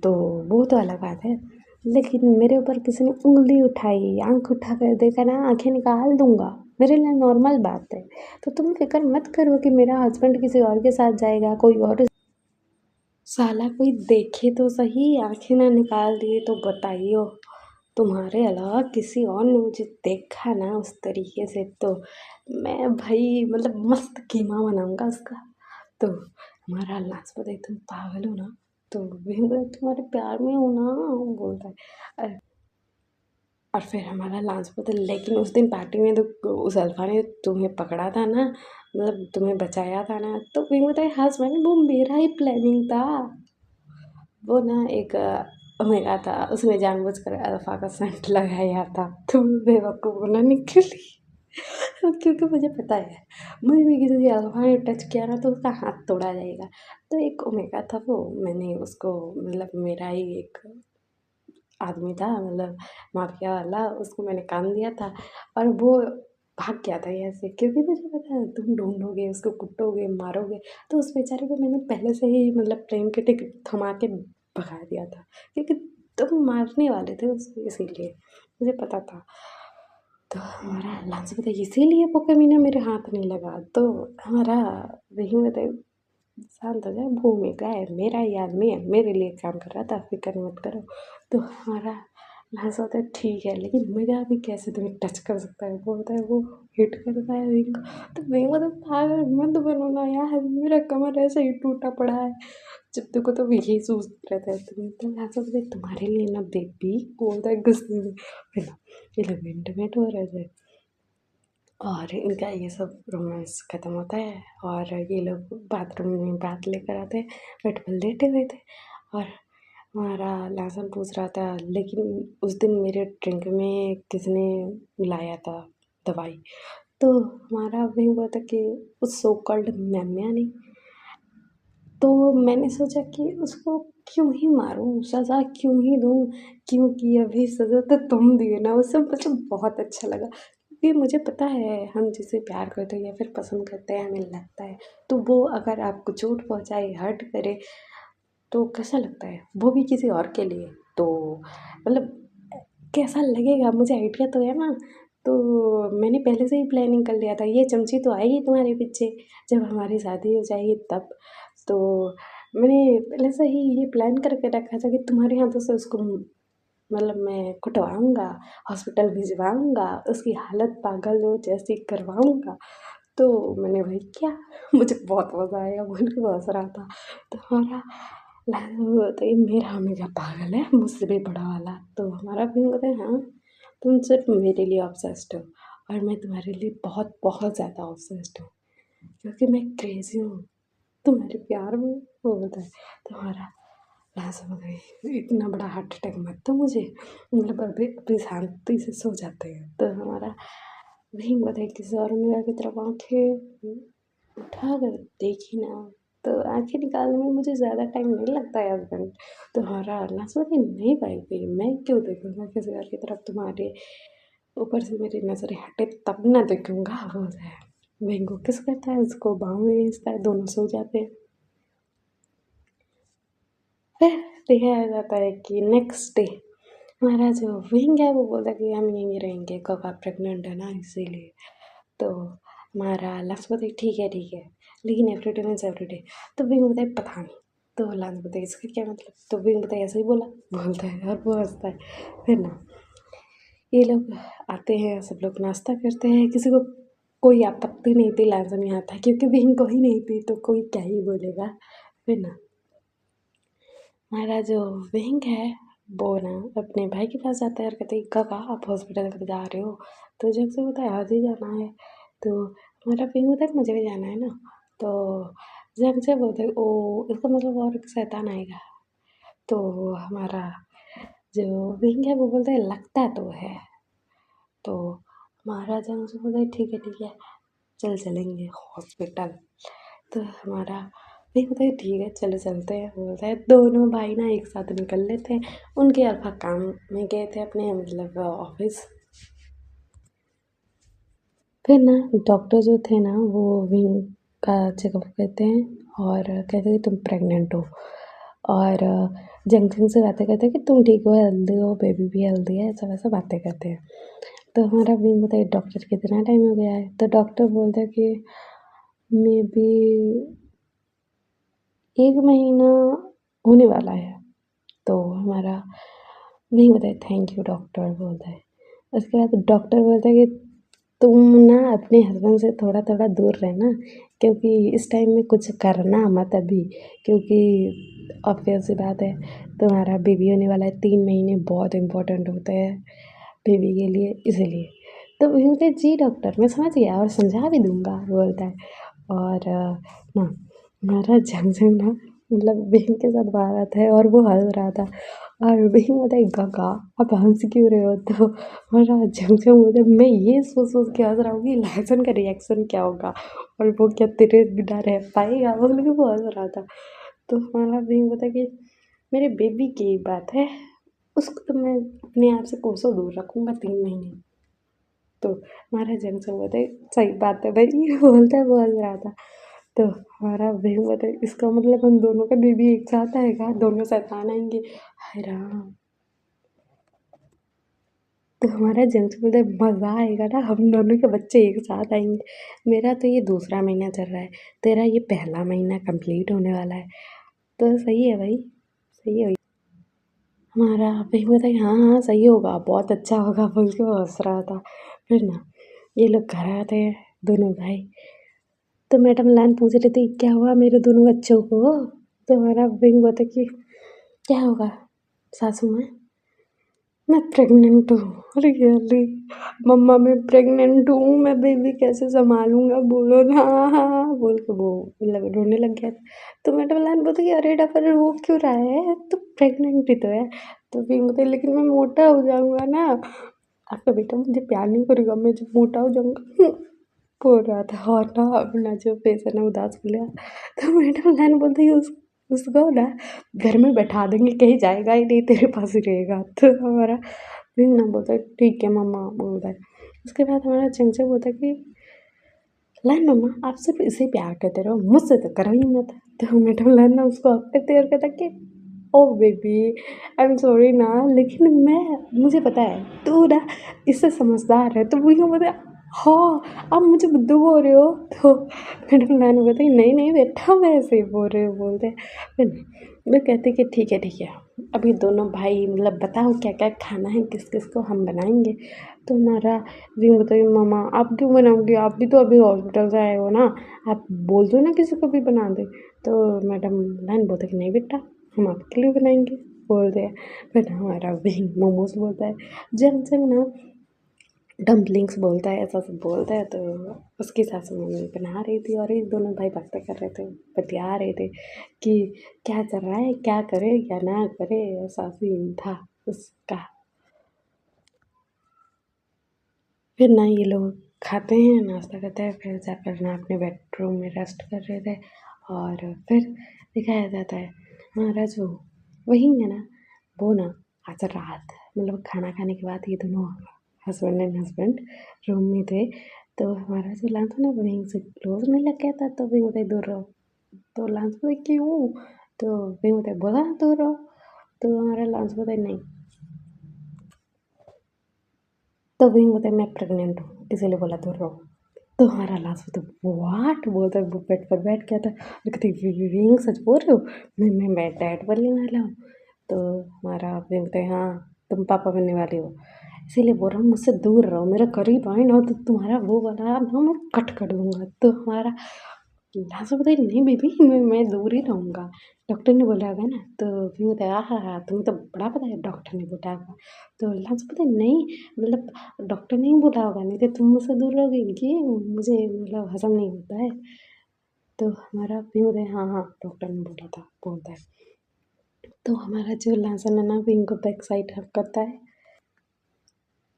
तो वो तो अलग बात है। लेकिन मेरे ऊपर किसी ने उँगली उठाई, आँख उठाकर देखा ना, आँखें निकाल दूँगा, मेरे लिए नॉर्मल बात है। तो तुम फ़िक्र मत करो कि मेरा हस्बैंड किसी और के साथ जाएगा, कोई और साला कोई देखे तो सही, आंखें ना निकाल दिए तो बताइयो। तुम्हारे अलावा किसी और ने मुझे देखा ना उस तरीके से, तो मैं भाई मतलब मस्त कीमा बनाऊंगा उसका। तो हमारा लास्ट बताइए तुम पागल हो ना, तो वही बोला तुम्हारे प्यार में हो ना, वो बोलता है। और फिर हमारा लास्ट पता, लेकिन उस दिन पार्टी में तो उस अल्फा ने तुम्हें पकड़ा था ना, मतलब तुम्हें बचाया था ना, तो वही बताए हस्बैंड वो मेरा ही प्लानिंग था। वो ना एक ओमेगा था, उसने जानबूझकर अल्फ़ा का सेंट लगाया था, तो मैं बेवकूफ़ ना निकली। क्योंकि मुझे पता है, मुझे भी किसी अल्फ़ा ने टच किया ना तो उसका हाथ तोड़ा जाएगा। तो एक ओमेगा था वो, मैंने उसको मतलब मेरा ही एक आदमी था, मतलब माफ़िया वाला, उसको मैंने काम दिया था, और वो भाग गया था यहाँ से, क्योंकि मुझे पता है तुम ढूँढोगे, उसको कुटोगे, मारोगे, तो उस बेचारे को मैंने पहले से ही मतलब ट्रेन के टिकट थमा के भगा दिया था, क्योंकि तुम मारने वाले थे उसको, इसीलिए मुझे पता था। तो हमारा लंच में तो इसीलिए वो कमीना मेरे हाथ नहीं लगा, तो हमारा वही में तो शांत हो जाए, भूमिका है, मेरा ही आदमी है, मेरे लिए काम कर रहा था, फ़िक्र मत करो। तो हमारा लहज़ा होता है ठीक है, लेकिन मेरा भी कैसे तुम्हें टच कर सकता है, बोलता है वो हिट करता है रिंग, तो रिंग मतलब पागल मत बनो ना यार, मेरा कमर ऐसे ही टूटा पड़ा है, जब देखो तो यही सोचते रहता है तुम्हें, तो लहज़ा होता है तुम्हारे लिए ना बेबी, बोलता है गुस्से में। फिर ना ये लोग इंटीमेट हो रहे थे, और इनका ये सब रोमांस ख़त्म होता है, और ये लोग बाथरूम में बात लेकर आते हैं, बेड पर लेटे हुए थे, और हमारा लासन पूछ रहा था, लेकिन उस दिन मेरे ड्रिंक में किसने मिलाया था दवाई, तो हमारा वही हुआ था कि उस सो कॉल्ड मैम्या ने। तो मैंने सोचा कि उसको क्यों ही मारूँ, सज़ा क्यों ही दूँ, क्योंकि अभी सज़ा तो तुम दिए ना, उसे मुझे बहुत अच्छा लगा। क्योंकि मुझे पता है हम जिसे प्यार करते हैं या फिर पसंद करते हैं, हमें लगता है, तो वो अगर आपको चोट पहुँचाए, हर्ट करे, तो कैसा लगता है? वो भी किसी और के लिए, तो मतलब कैसा लगेगा मुझे आइडिया तो है ना। तो मैंने पहले से ही प्लानिंग कर लिया था, ये चमची तो आएगी तुम्हारे पीछे जब हमारी शादी हो जाएगी तब। तो मैंने पहले से ही ये प्लान करके रखा था कि तुम्हारे हाथों से उसको मतलब मैं कुटवाऊँगा, हॉस्पिटल भिजवाऊँगा, उसकी हालत पागल हो जैसी करवाऊँगा। तो मैंने वही किया, मुझे बहुत मज़ा आया, बोल के वो हँस रहा था। तो हमारा तो ये मेरा हमेशा पागल है, मुझसे भी बड़ा वाला। तो हमारा भी बोलता है हाँ, तुम सिर्फ़ मेरे लिए ऑब्सेस्ड हो, और मैं तुम्हारे लिए बहुत बहुत ज़्यादा ऑब्सेस्ड हूँ, क्योंकि मैं क्रेज़ी हूँ तुम्हारे प्यार में। वो बोलता है तुम्हारा लास्ट में गई, इतना बड़ा हार्ट अटैक मत दो मुझे, मतलब अभी अभी शांति से सो जाते हैं। तो हमारा वही बताए किसी और मिरर की तरफ आँखें उठा कर देखी ना, तो आँखें निकालने में मुझे ज़्यादा टाइम नहीं लगता है हस्बैंड। तो हमारा लास्ट में नहीं भाई, मैं क्यों देखूँगा किसी और की तरफ तुम्हारे, ऊपर से मेरी नज़रें हटे तब ना देखूँगा, बोलता है। बहन को किस करता है, उसको बाहों में भेजता है, दोनों सो जाते हैं। फिर दिखाया जाता है कि नेक्स्ट डे हमारा जो विंग है वो बोलता है कि हम यहीं रहेंगे, कका प्रेग्नेंट है ना इसीलिए। तो हमारा लक्ष्य बोलता है ठीक है, लेकिन एवरीडे मीन्स एवरीडे। तो विंग बोलता है पता नहीं। तो लांस बोलता है इसका क्या मतलब। तो विंग बोलता है ऐसे ही बोला, बोलता है और वो हंसता है। फिर ना ये लोग आते हैं, सब लोग नाश्ता करते हैं, किसी को कोई आपत्ति नहीं थी लांस में आता है, क्योंकि विंग को ही नहीं थी तो कोई क्या ही बोलेगा। फिर ना हमारा जो विंग है वो ना अपने भाई के पास जाता है और कहते हैं काका आप हॉस्पिटल कब जा रहे हो। तो जब से होता है आज ही जाना है। तो हमारा विंग होता है मुझे भी जाना है ना। तो जब से बोलते हैं ओ इसका मतलब और शैतान आएगा। तो हमारा जो विंग है वो बोलता है लगता तो है। तो हमारा जंग से बोलता है ठीक है चल चलेंगे हॉस्पिटल। तो हमारा भाई बोलता है ठीक है चलो चलते हैं। बोलता है दोनों भाई ना एक साथ निकल लेते हैं। उनके अल्फा काम में गए थे अपने मतलब ऑफिस। फिर ना डॉक्टर जो थे ना वो विंग का चेकअप करते हैं और कहते हैं कि तुम प्रेग्नेंट हो। और जंक्शन से बातें करते हैं कि तुम ठीक हो, हेल्दी हो, बेबी भी हेल्दी है, ऐसा वैसा बातें करते हैं। तो हमारा विंग बताइए डॉक्टर कितना टाइम हो गया है। तो डॉक्टर बोलता है कि मे बी 1 महीना होने वाला है। तो हमारा नहीं बताया थैंक यू डॉक्टर बोलता है। उसके बाद डॉक्टर बोलता है कि तुम ना अपने हस्बैंड से थोड़ा थोड़ा दूर रहना, क्योंकि इस टाइम में कुछ करना मत अभी, क्योंकि ऑब्वियस सी बात है तुम्हारा बेबी होने वाला है। 3 महीने बहुत इम्पोर्टेंट होते हैं बेबी के लिए, इसीलिए। तो वही बोलते हैं जी डॉक्टर मैं समझ गया और समझा भी दूंगा बोलता है। और ना हमारा जंगजंग ना मतलब बहन के साथ बाहर आता है और वो हंस रहा था। और बहन बोलता है काका आप हंस क्यों रहे हो। तो हमारा जंगजंग बोलता है मैं ये सोच सोच के हंस रहा हूँ कि लहसन का रिएक्शन क्या होगा और वो क्या तेरे बिना रह पाएगा, बोल के वो हंस रहा था। तो हमारा बहन बोलता है कि मेरे बेबी की बात है, उसको तो मैं अपने आप से कोसों दूर रखूँगा 3 महीने। तो हमारा जंक्शन बोलता है सही बात है भाई बोलता है वो हंस रहा था। तो हमारा भाई बोलता है इसका मतलब हम दोनों का बेबी एक साथ आएगा, दोनों शैतान आएंगे। हाय राम। तो हमारा जंक्शन बोलता है मज़ा आएगा ना, हम दोनों के बच्चे एक साथ आएंगे। मेरा तो ये दूसरा महीना चल रहा है, तेरा ये पहला महीना कंप्लीट होने वाला है। तो सही है भाई, सही है। हमारा भाई बोलता है हाँ सही होगा बहुत अच्छा होगा, बोल के वो हंस रहा था। फिर ना ये लोग घर आते हैं दोनों भाई। तो मैडम लाइन पूछ रही थी क्या हुआ मेरे दोनों बच्चों को। तो हमारा विंग बोलता कि क्या होगा सासू माँ, मैं प्रेग्नेंट हूँ। रियली मम्मा मैं प्रेग्नेंट हूँ, मैं बेबी कैसे संभालूंगा, बोलो ना हाँ हाँ हाँ बोल के वो रोने लग गया। तो मैडम लाइन बोलती कि अरे डफर रो क्यों रहा है, तो प्रेग्नेंट ही तो है। तो फिर बोलते लेकिन मैं मोटा हो जाऊंगा ना। आपका बेटा मुझे प्यार नहीं करेगा, मैं जब मोटा हो जाऊंगा बोल रहा था। और ना अपना जो फेस है ना उदास हो गया। तो मैडम लाइन बोलती है उसको ना घर में बैठा देंगे, कहीं जाएगा ही नहीं, तेरे पास ही रहेगा। तो हमारा फिर ना बोलता है ठीक है मम्मा बोलता है। उसके बाद हमारा चंचल बोलता है कि लाइन मम्मा आप सिर्फ इसे प्यार करते रहो, मुझसे तो करो ही मत। तो मैडम लाइन ना उसको हक करते और कहता कि ओ बेबी आई एम सॉरी ना, लेकिन मुझे पता है तू ना इससे समझदार है। तो वो यूँ बोलता है हाँ आप मुझे बुद्धू बोल रहे हो। तो मैडम लाइन बोलते हैं नहीं बेटा मैं ऐसे ही बोल रहे हो बोलते हैं। फिर वो कहते कि ठीक है अभी दोनों भाई मतलब बताओ क्या क्या खाना है, किस किस को हम बनाएंगे। तो हमारा विंग बोलता है मामा आप क्यों बनाओगे, आप भी तो अभी हॉस्पिटल से आए हो ना, आप बोल दो ना किसी को भी बना दे। तो मैडम लाइन बोलते कि नहीं बेटा हम आपके लिए बनाएंगे बोलते हैं। फिर हमारा विंग मोमोज बोलता है, जब जब ना डम्पलिंग्स बोलता है, ऐसा सब बोलता है। तो उसकी सासू मम्मी बना रही थी और ये दोनों भाई बातें कर रहे थे, बतिया रहे थे कि क्या चल रहा है, क्या करे क्या ना करे, ऐसा सीन था उसका। फिर ना ये लोग खाते हैं, नाश्ता करते हैं, फिर जाकर ना अपने बेडरूम में रेस्ट कर रहे थे। और फिर दिखाया जाता है हमारा जो वही है ना वो ना आज रात मतलब खाना खाने के बाद ये दोनों हस्बैंड एंड हस्बैंड रूम में थे। तो हमारा जो लांस था ना वहीं से क्लोज नहीं लग गया था, तो वहीं उधर दूर रहो। तो लांस बोले क्यों, तो वहीं उधर बोला दूर रहो। तो हमारा लांस बोले नहीं, तो वहीं बोलते मैं प्रेग्नेंट हूँ इसीलिए बोला दूर रहो। तो हमारा लास्ट में तो वाट बोलता है, वो बेड पर बैठ गया था और कहती रिंग सच बोल रहे हो, मैं डैड बनने वाला हूँ। तो हमारा आप बोलते हैं हाँ तुम पापा बनने वाले हो, इसीलिए बोल रहा हूँ मुझसे दूर रहो, मेरे करीब आए ना तो तुम्हारा वो वाला ना मैं कट कर दूंगा। तो हमारा लास्ट में नहीं बेबी मैं दूर ही रहूँगा, डॉक्टर ने बोला होगा ना। तो फिर बताया हाँ हाँ तुम्हें तो बड़ा पता है डॉक्टर ने बोला होगा। तो लास्ट पता नहीं मतलब डॉक्टर ने ही बोला होगा, नहीं तो तुम मुझसे दूर रहोगे कि मुझे मतलब हजम नहीं होता है। तो हमारा भी बोलते हैं हाँ हाँ डॉक्टर ने बोला था बोलता है। तो हमारा जो लासन है ना भी इनको बैक साइड हक करता है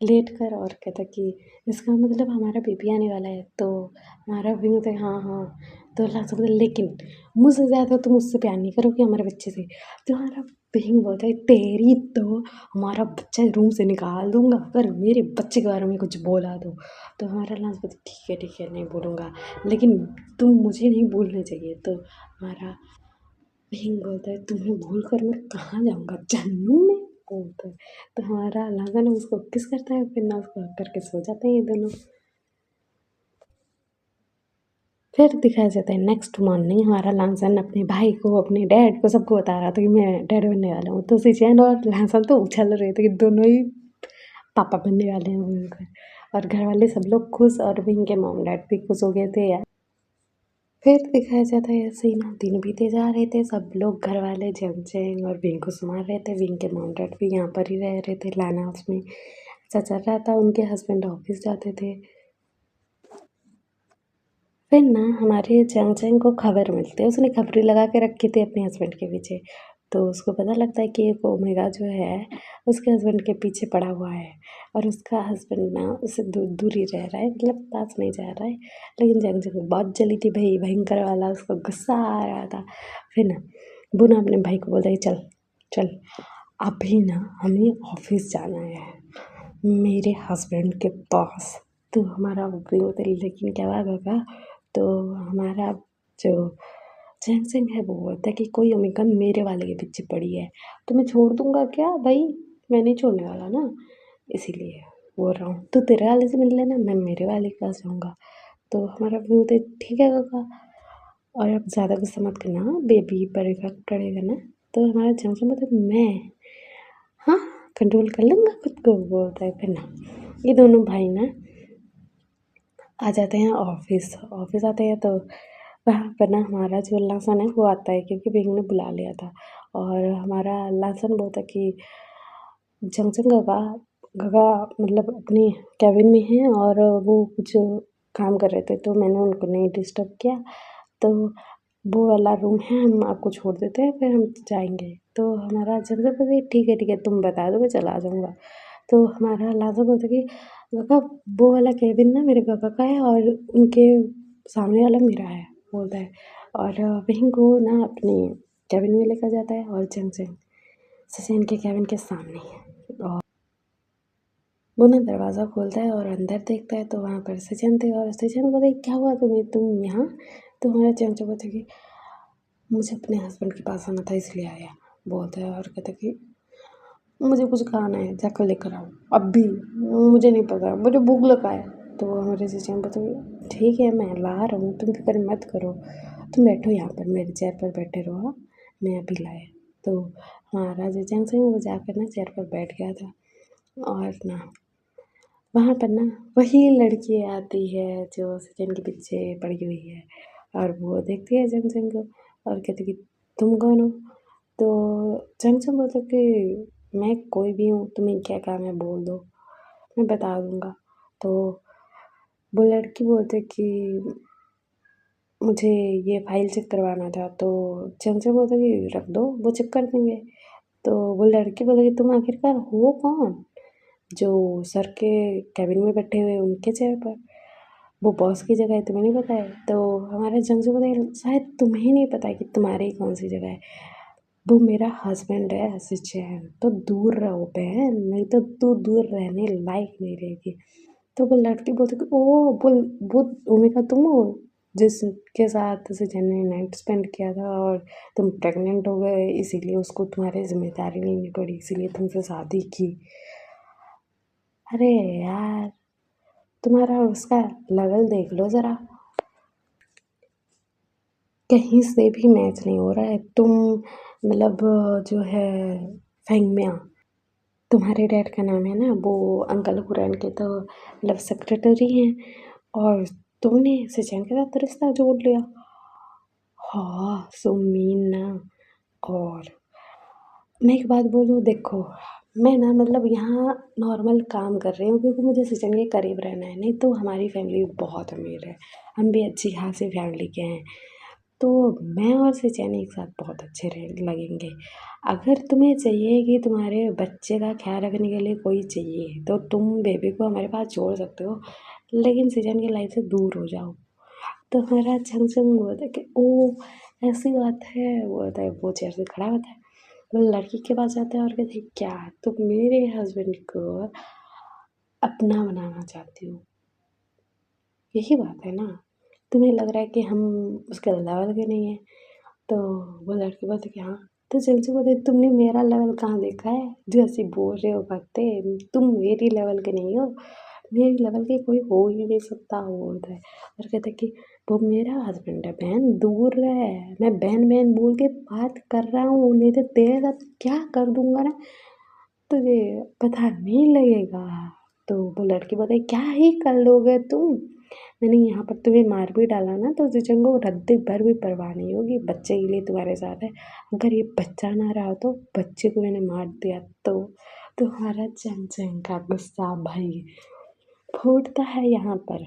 लेट कर और कहता कि इसका मतलब हमारा बेबी आने वाला है। तो हमारा भी बोलते हाँ हाँ। तो लास्ट बोलते लेकिन मुझसे ज़्यादा तुम उससे प्यार नहीं करोगे हमारे बच्चे से। तो हमारा बहन बोलता है तेरी तो हमारा बच्चा रूम से निकाल दूंगा अगर मेरे बच्चे के बारे में कुछ बोला तो हमारा लास्ट बोलते ठीक है नहीं बोलूँगा, लेकिन तुम मुझे नहीं भूलने चाहिए। तो हमारा बहन बोलता है तुम्हें भूल कर मैं कहाँ जाऊँगा जन्नू में बोलता है। तो हमारा लागा ना उसको किस करता है फिर ना उसको हक करके सो जाते हैं ये दोनों। फिर दिखाया जाता है नेक्स्ट मॉर्निंग हमारा लांसन अपने भाई को अपने डैड को सबको बता रहा था कि मैं डैड बनने वाला हूँ। तो सिचैन और लांसन तो उछल रहे थे कि दोनों ही पापा बनने वाले हैं उनका। और घर वाले सब लोग खुश और भी इनके मॉम डैड भी खुश हो गए थे यार। फिर दिखाया जाता है ऐसे ही ना दिन बीते जा रहे थे, सब लोग घर वाले जंगचैंग और विंग को संभाल रहे थे। विंग के मॉम डैड भी यहाँ पर ही रह रहे थे लाना हाउस में। ऐसा चल रहा था, उनके हस्बैंड ऑफिस जाते थे। फिर ना हमारे जंगचैंग को खबर मिलती है, उसने खबरें लगा के रखी थी अपने हस्बैंड के पीछे। तो उसको पता लगता है कि एक ओमेगा जो है उसके हस्बैंड के पीछे पड़ा हुआ है और उसका हस्बैंड ना उससे दूर ही रह रहा है, मतलब पास नहीं जा रहा है। लेकिन जंगचैंग को बहुत जली थी भाई, भयंकर वाला उसको गुस्सा आ रहा था। फिर ना वो ना अपने भाई को बोलता है चल चल अभी ना हमें ऑफिस जाना है मेरे हस्बैंड के पास। तो हमारा वो भी होता है लेकिन क्या होगा। तो हमारा जो जैनसेन है वो बोलता है कि कोई ओमेगा मेरे वाले के पीछे पड़ी है, तो मैं छोड़ दूंगा क्या भाई, मैं नहीं छोड़ने वाला ना, इसीलिए बोल रहा हूँ तो तेरे वाले से मिल लेना मैं मेरे वाले के पास जाऊँगा। तो हमारा भी बोलते ठीक है काका, और अब ज़्यादा गुस्सा मत करना हाँ, बेबी पर इफेक्ट पड़ेगा ना। तो हमारा जैनसेन बोलता है मैं हाँ कंट्रोल कर लूँगा खुद को बोलता है। फिर ना ये दोनों भाई ना आ जाते हैं ऑफिस। ऑफिस आते हैं तो वहाँ पर ना हमारा जो लासन है वो आता है क्योंकि विंग ने बुला लिया था। और हमारा लासन बोलता है कि जंक्शन गगा गगा मतलब अपनी कैबिन में है और वो कुछ काम कर रहे थे तो मैंने उनको नहीं डिस्टर्ब किया। तो वो वाला रूम है हम आपको छोड़ देते हैं फिर हम जाएंगे। तो हमारा जंक्शन बोलते ठीक है तुम बता दो मैं चला जाऊँगा। तो हमारा लासन बोलता कि काका वो वाला केबिन ना मेरे पापा का है और उनके सामने वाला मेरा है बोलता है। और वहीं को ना अपने केबिन में लेकर जाता है और चैन सचिन के केबिन के सामने और वो ना दरवाज़ा खोलता है और अंदर देखता है तो वहाँ पर सचिन थे और सचिन बोलते क्या हुआ तुम्हें तुम यहाँ। तो हमारा चमचा बोलता कि मुझे अपने हस्बैंड के पास आना था इसलिए आया बोलता है। और कहता कि मुझे कुछ खाना है जाकर लेकर आओ अभी, मुझे नहीं पता मुझे भूख लगा है। तो हमारे चचा बोलते ठीक है मैं ला रहा हूँ तुम फिक्र मत करो, तुम बैठो यहाँ पर मेरे चेयर पर बैठे रहो हाँ, मैं अभी लाए। तो हमारा चचा से वो जाकर ना चेयर पर बैठ गया था। और ना वहाँ पर ना वही लड़की आती है जो सचिन के पीछे पड़ी हुई है और वो देखती है जंगजंग को और कहती कि तुम कौन हो। तो जंगजंग बोलता कि मैं कोई भी हूँ तुम्हें क्या काम है बोल दो मैं बता दूँगा। तो वो लड़की बोलते कि मुझे ये फाइल चेक करवाना था। तो जंगजंग बोलता कि रख दो वो चेक कर देंगे। तो वो लड़की बोलती कि तुम आखिरकार हो कौन जो सर के कैबिन में बैठे हुए उनके चेयर पर, वो बॉस की जगह है तुम्हें नहीं पता है। तो हमारे जंग से बोले शायद तुम्हें नहीं पता है कि तुम्हारी कौन सी जगह है। वो मेरा हस्बैंड है सिचैन, तो दूर रहो बहन, नहीं तो तू दूर रहने लायक नहीं रहेगी। तो वो लड़की बोलती कि ओ वो ओमिका तुम हो जिसके साथ सिचैन ने नाइट स्पेंड किया था और तुम प्रेग्नेंट हो गए, इसीलिए उसको तुम्हारी जिम्मेदारी लेनी पड़ी, इसीलिए तुमसे शादी की। अरे यार, तुम्हारा और उसका लेवल देख लो ज़रा, कहीं से भी मैच नहीं हो रहा है। तुम मतलब जो है फेंगमिया, तुम्हारे डैड का नाम है ना, वो अंकल हुरैन के तो मतलब सेक्रेटरी हैं, और तुमने सिचैन के साथ रिश्ता जोड़ लिया। हाँ, सो मीन ना। और मैं एक बात बोलूँ, देखो मैं ना मतलब यहाँ नॉर्मल काम कर रही हूँ क्योंकि मुझे सिचन के करीब रहना है, नहीं तो हमारी फैमिली बहुत अमीर है, हम भी अच्छी खासी फैमिली के हैं, तो मैं और सिचन एक साथ बहुत अच्छे रह लगेंगे। अगर तुम्हें चाहिए कि तुम्हारे बच्चे का ख्याल रखने के लिए कोई चाहिए तो तुम बेबी को हमारे पास छोड़ सकते हो, लेकिन सिचन की लाइफ से दूर हो जाओ। तो हमारा छंग बोलता है कि ओ ऐसी बात है, वो होता है, वो चेयर से खड़ा होता है, वो लड़की के पास जाता है और कहते हैं क्या तुम मेरे हस्बैंड को अपना बनाना चाहती हो? यही बात है ना, तुम्हें लग रहा है कि हम उसके लेवल के नहीं हैं। तो वो लड़की बोलती कि हाँ, तो चलती बोलती तुमने मेरा लेवल कहाँ देखा है जो ऐसे बोल रहे हो भगते, तुम मेरी लेवल के नहीं हो, मेरी लेवल के कोई हो ही नहीं सकता, वो बोलता है। और कहता है कि वो मेरा हस्बैंड है बहन, दूर रहे, मैं बहन बहन बोल के बात कर रहा हूँ, नहीं तो तेरे साथ क्या कर दूंगा ना, तुझे पता नहीं लगेगा। तो वो लड़की बताई क्या ही कर लोगे तुम, मैंने यहाँ पर तुम्हें मार भी डाला ना तो जिजन को रद्दी भर भी परवाह नहीं होगी, बच्चे के लिए तुम्हारे साथ है, अगर ये बच्चा ना रहा तो बच्चे को मैंने मार दिया तो तुम्हारा चंचन का गुस्सा भाई फूटता है यहाँ पर।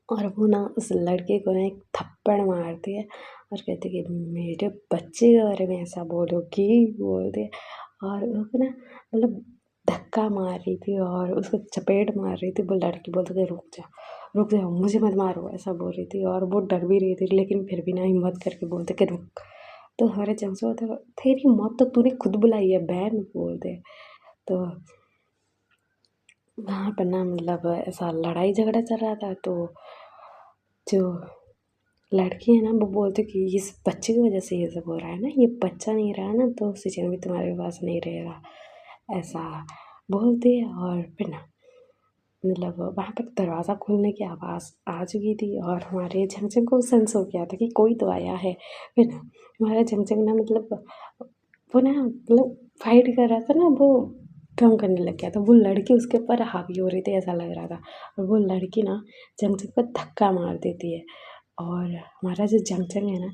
और वो ना उस लड़के को ना एक थप्पड़ मारती है और कहती है कि मेरे बच्चे के बारे में ऐसा बोलोगी, बोलती है। और उसको ना मतलब धक्का मार रही थी और उसको चपेट मार रही थी, वो लड़की बोलती थी रुक जाओ मुझे मत मारो, ऐसा बोल रही थी, और वो डर भी रही थी लेकिन फिर भी ना हिम्मत करके बोलते कि रुक। तो हमारे जमसे होता तेरी मौत तो तूने खुद बुलाई है बहन, बोलते। तो वहाँ पर ना मतलब ऐसा लड़ाई झगड़ा चल रहा था, तो जो लड़की है ना वो बोलती कि इस बच्चे की वजह से ये सब हो रहा है ना, ये बच्चा नहीं रहा ना तो सिचन भी तुम्हारे पास नहीं रहेगा, ऐसा बोलती है। और फिर ना मतलब वहाँ पर दरवाज़ा खोलने की आवाज़ आ चुकी थी और हमारे झंझन को सेंस हो गया था कि कोई तो आया है। फिर ना हमारा झंझन ना मतलब वो ना मतलब फाइट कर रहा था ना, वो कम करने लग गया था, वो लड़की उसके ऊपर हावी हो रही थी ऐसा लग रहा था, और वो लड़की ना झंझन को धक्का मार देती है, और हमारा जो झंझन है ना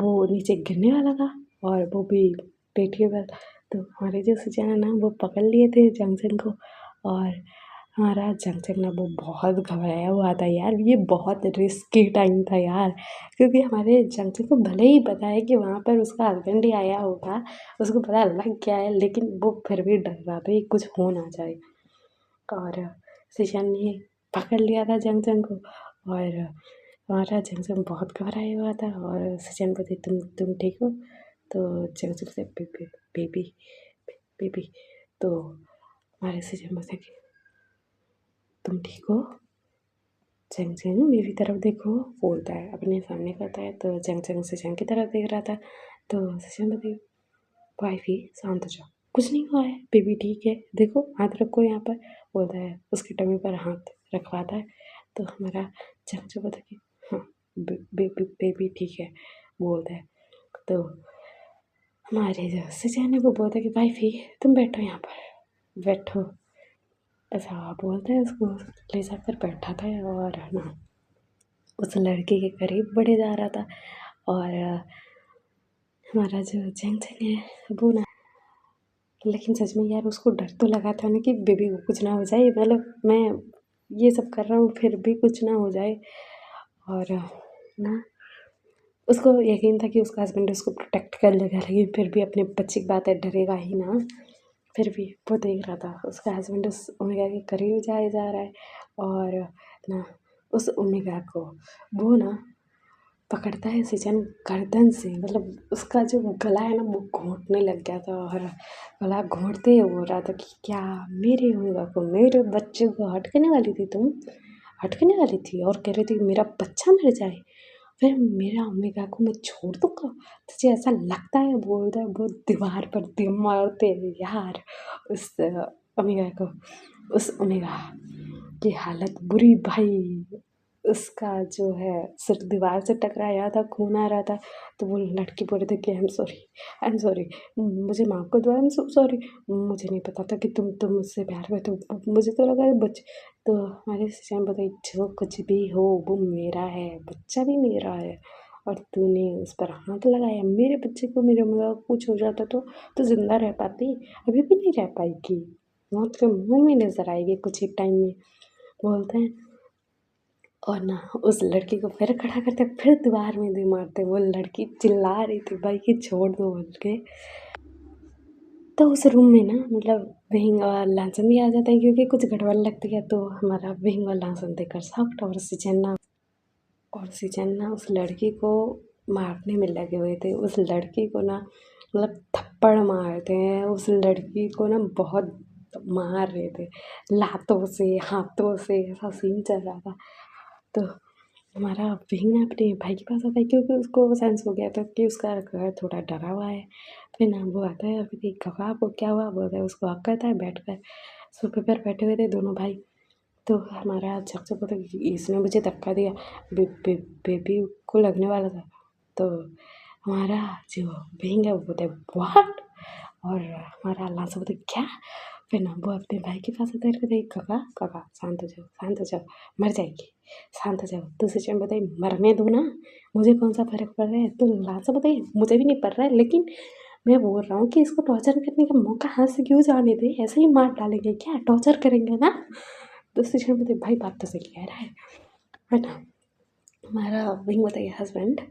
वो नीचे गिरने वाला था और वो भी पेट के बल। तो हमारे जो सुजैन है ना वो पकड़ लिए थे झंझन को, और हमारा झंझन ना वो बहुत घबराया हुआ था यार, ये बहुत रिस्की टाइम था यार, क्योंकि हमारे झंझन को भले ही पता है कि वहाँ पर उसका हस्बैंड ही आया होगा, उसको पता लग गया है, लेकिन वो फिर भी डर रहा था कि कुछ हो ना जाए। और सुजैन ने पकड़ लिया था झंझन को, और हमारा झंझन बहुत घबराया हुआ था, और सुजैन बोली तुम ठीक हो? तो झंझन से बेबी बेबी बेबी। तो हमारे सुजैन बोलते कि तुम ठीक हो? जंग मेरी तरफ देखो, बोलता है, अपने सामने करता है, तो जंग सुजैन की तरफ देख रहा था। तो सुजैन बोली वाइफी शांत हो जाओ, कुछ नहीं हुआ है, बेबी ठीक है, देखो हाथ रखो यहाँ पर, बोलता है, उसकी टमी पर हाथ रखवाता है। तो हमारा जंग बोलता है कि हाँ बेबी ठीक है, बोलता है। तो हमारे जो सुजैन है वो बोलता है कि वाइफी तुम बैठो यहाँ पर, बैठो, ऐसा बोलता है, उसको ले जाकर बैठा था, और ना उस लड़के के करीब बढ़े जा रहा था। और हमारा जो जंग है वो ना, लेकिन सच में यार उसको डर तो लगा था ना कि बेबी को कुछ ना हो जाए, मतलब मैं ये सब कर रहा हूँ फिर भी कुछ ना हो जाए। और ना उसको यकीन था कि उसका हस्बैंड उसको प्रोटेक्ट कर लेगा, लेकिन फिर भी अपने बच्चे की बात है, डरेगा ही ना। फिर भी वो देख रहा था उसका हस्बैंड उस ओमेगा के करीब जाए जा रहा है, और ना उस ओमेगा को वो ना पकड़ता है सिचन गर्दन से, मतलब उसका जो गला है ना वो घोंटने लग गया था, और गला घोंटते ही वो रहा था कि क्या मेरे होगा को, मेरे बच्चे को हटकने वाली थी तुम, हटकने वाली थी और कह रही थी मेरा बच्चा मर जाए, फिर मेरा ओमेगा को मैं छोड़ दूँगा, तुझे ऐसा लगता है? बोलता है वो दीवार पर दे मारते यार उस ओमेगा को, उस ओमेगा की हालत बुरी भाई, उसका जो है सिर दीवार से टकराया था, खून आ रहा था, तो वो लड़की बोल रही थी कि आई एम सॉरी, मुझे माफ़ कर दो, आई एम सो सॉरी, मुझे नहीं पता था कि तुम मुझसे प्यार करते हो, मुझे तो लगा ये बच्चे, तो हमारे सिस्टम बताइए जो कुछ भी हो वो मेरा है, बच्चा भी मेरा है, और तूने उस पर हाथ लगाया, मेरे बच्चे को मेरे मतलब कुछ हो जाता तो ज़िंदा रह पाती, अभी भी नहीं रह पाएगी, मौत के मुँह में नज़र आएगी कुछ ही टाइम में, बोलते हैं। और ना उस लड़की को फिर खड़ा करते फिर दीवार में दे मारते, वो लड़की चिल्ला रही थी भाई कि छोड़ दो बोल के। तो उस रूम में ना मतलब विंग और लांसन भी आ जाता है, क्योंकि कुछ गड़बड़ लगती है, तो हमारा विंग और लांसन देखकर शॉक्ड, और सिचन्ना उस लड़की को मारने में लगे हुए थे, उस लड़की को ना मतलब थप्पड़ मारते हैं, उस लड़की को ना बहुत मार रहे थे लातों से, हाथों से, ऐसा सीन चल रहा था। तो हमारा विंग ना अपने भाई के पास आता है, क्योंकि उसको सेंस हो गया था कि उसका घर थोड़ा डरा हुआ है। फिर ना वो आता है और कहती है कका आपको क्या हुआ, बोलता है, उसको हक करता है बैठ कर, सोफे पर बैठे हुए थे दोनों भाई। तो हमारा झक से बोलता है कि इसने मुझे धक्का दिया, बेबी को लगने वाला था। तो हमारा जो विंग है वो बोलता है व्हाट, और हमारा लांसा बोलता है क्या। फिर ना वो अपने भाई के पास आता है, कहते हैं काका काका शांत हो जाओ, शांत हो जाओ, मर जाएगी, शांत हो जाओ। दूसरे टाइम बताइए मरने दो ना, मुझे कौन सा फ़र्क पड़ रहा है। तो लांसा बताइए मुझे भी नहीं पड़ रहा है, लेकिन मैं बोल रहा हूँ कि इसको टॉर्चर करने का मौका हाथ से क्यों जाने दे, ऐसे ही मार डालेंगे क्या, टॉर्चर करेंगे ना। दूसरे टाइम बताइए भाई बात तो सही कह रहा है ना। हमारा विंग बताइए हस्बैंड,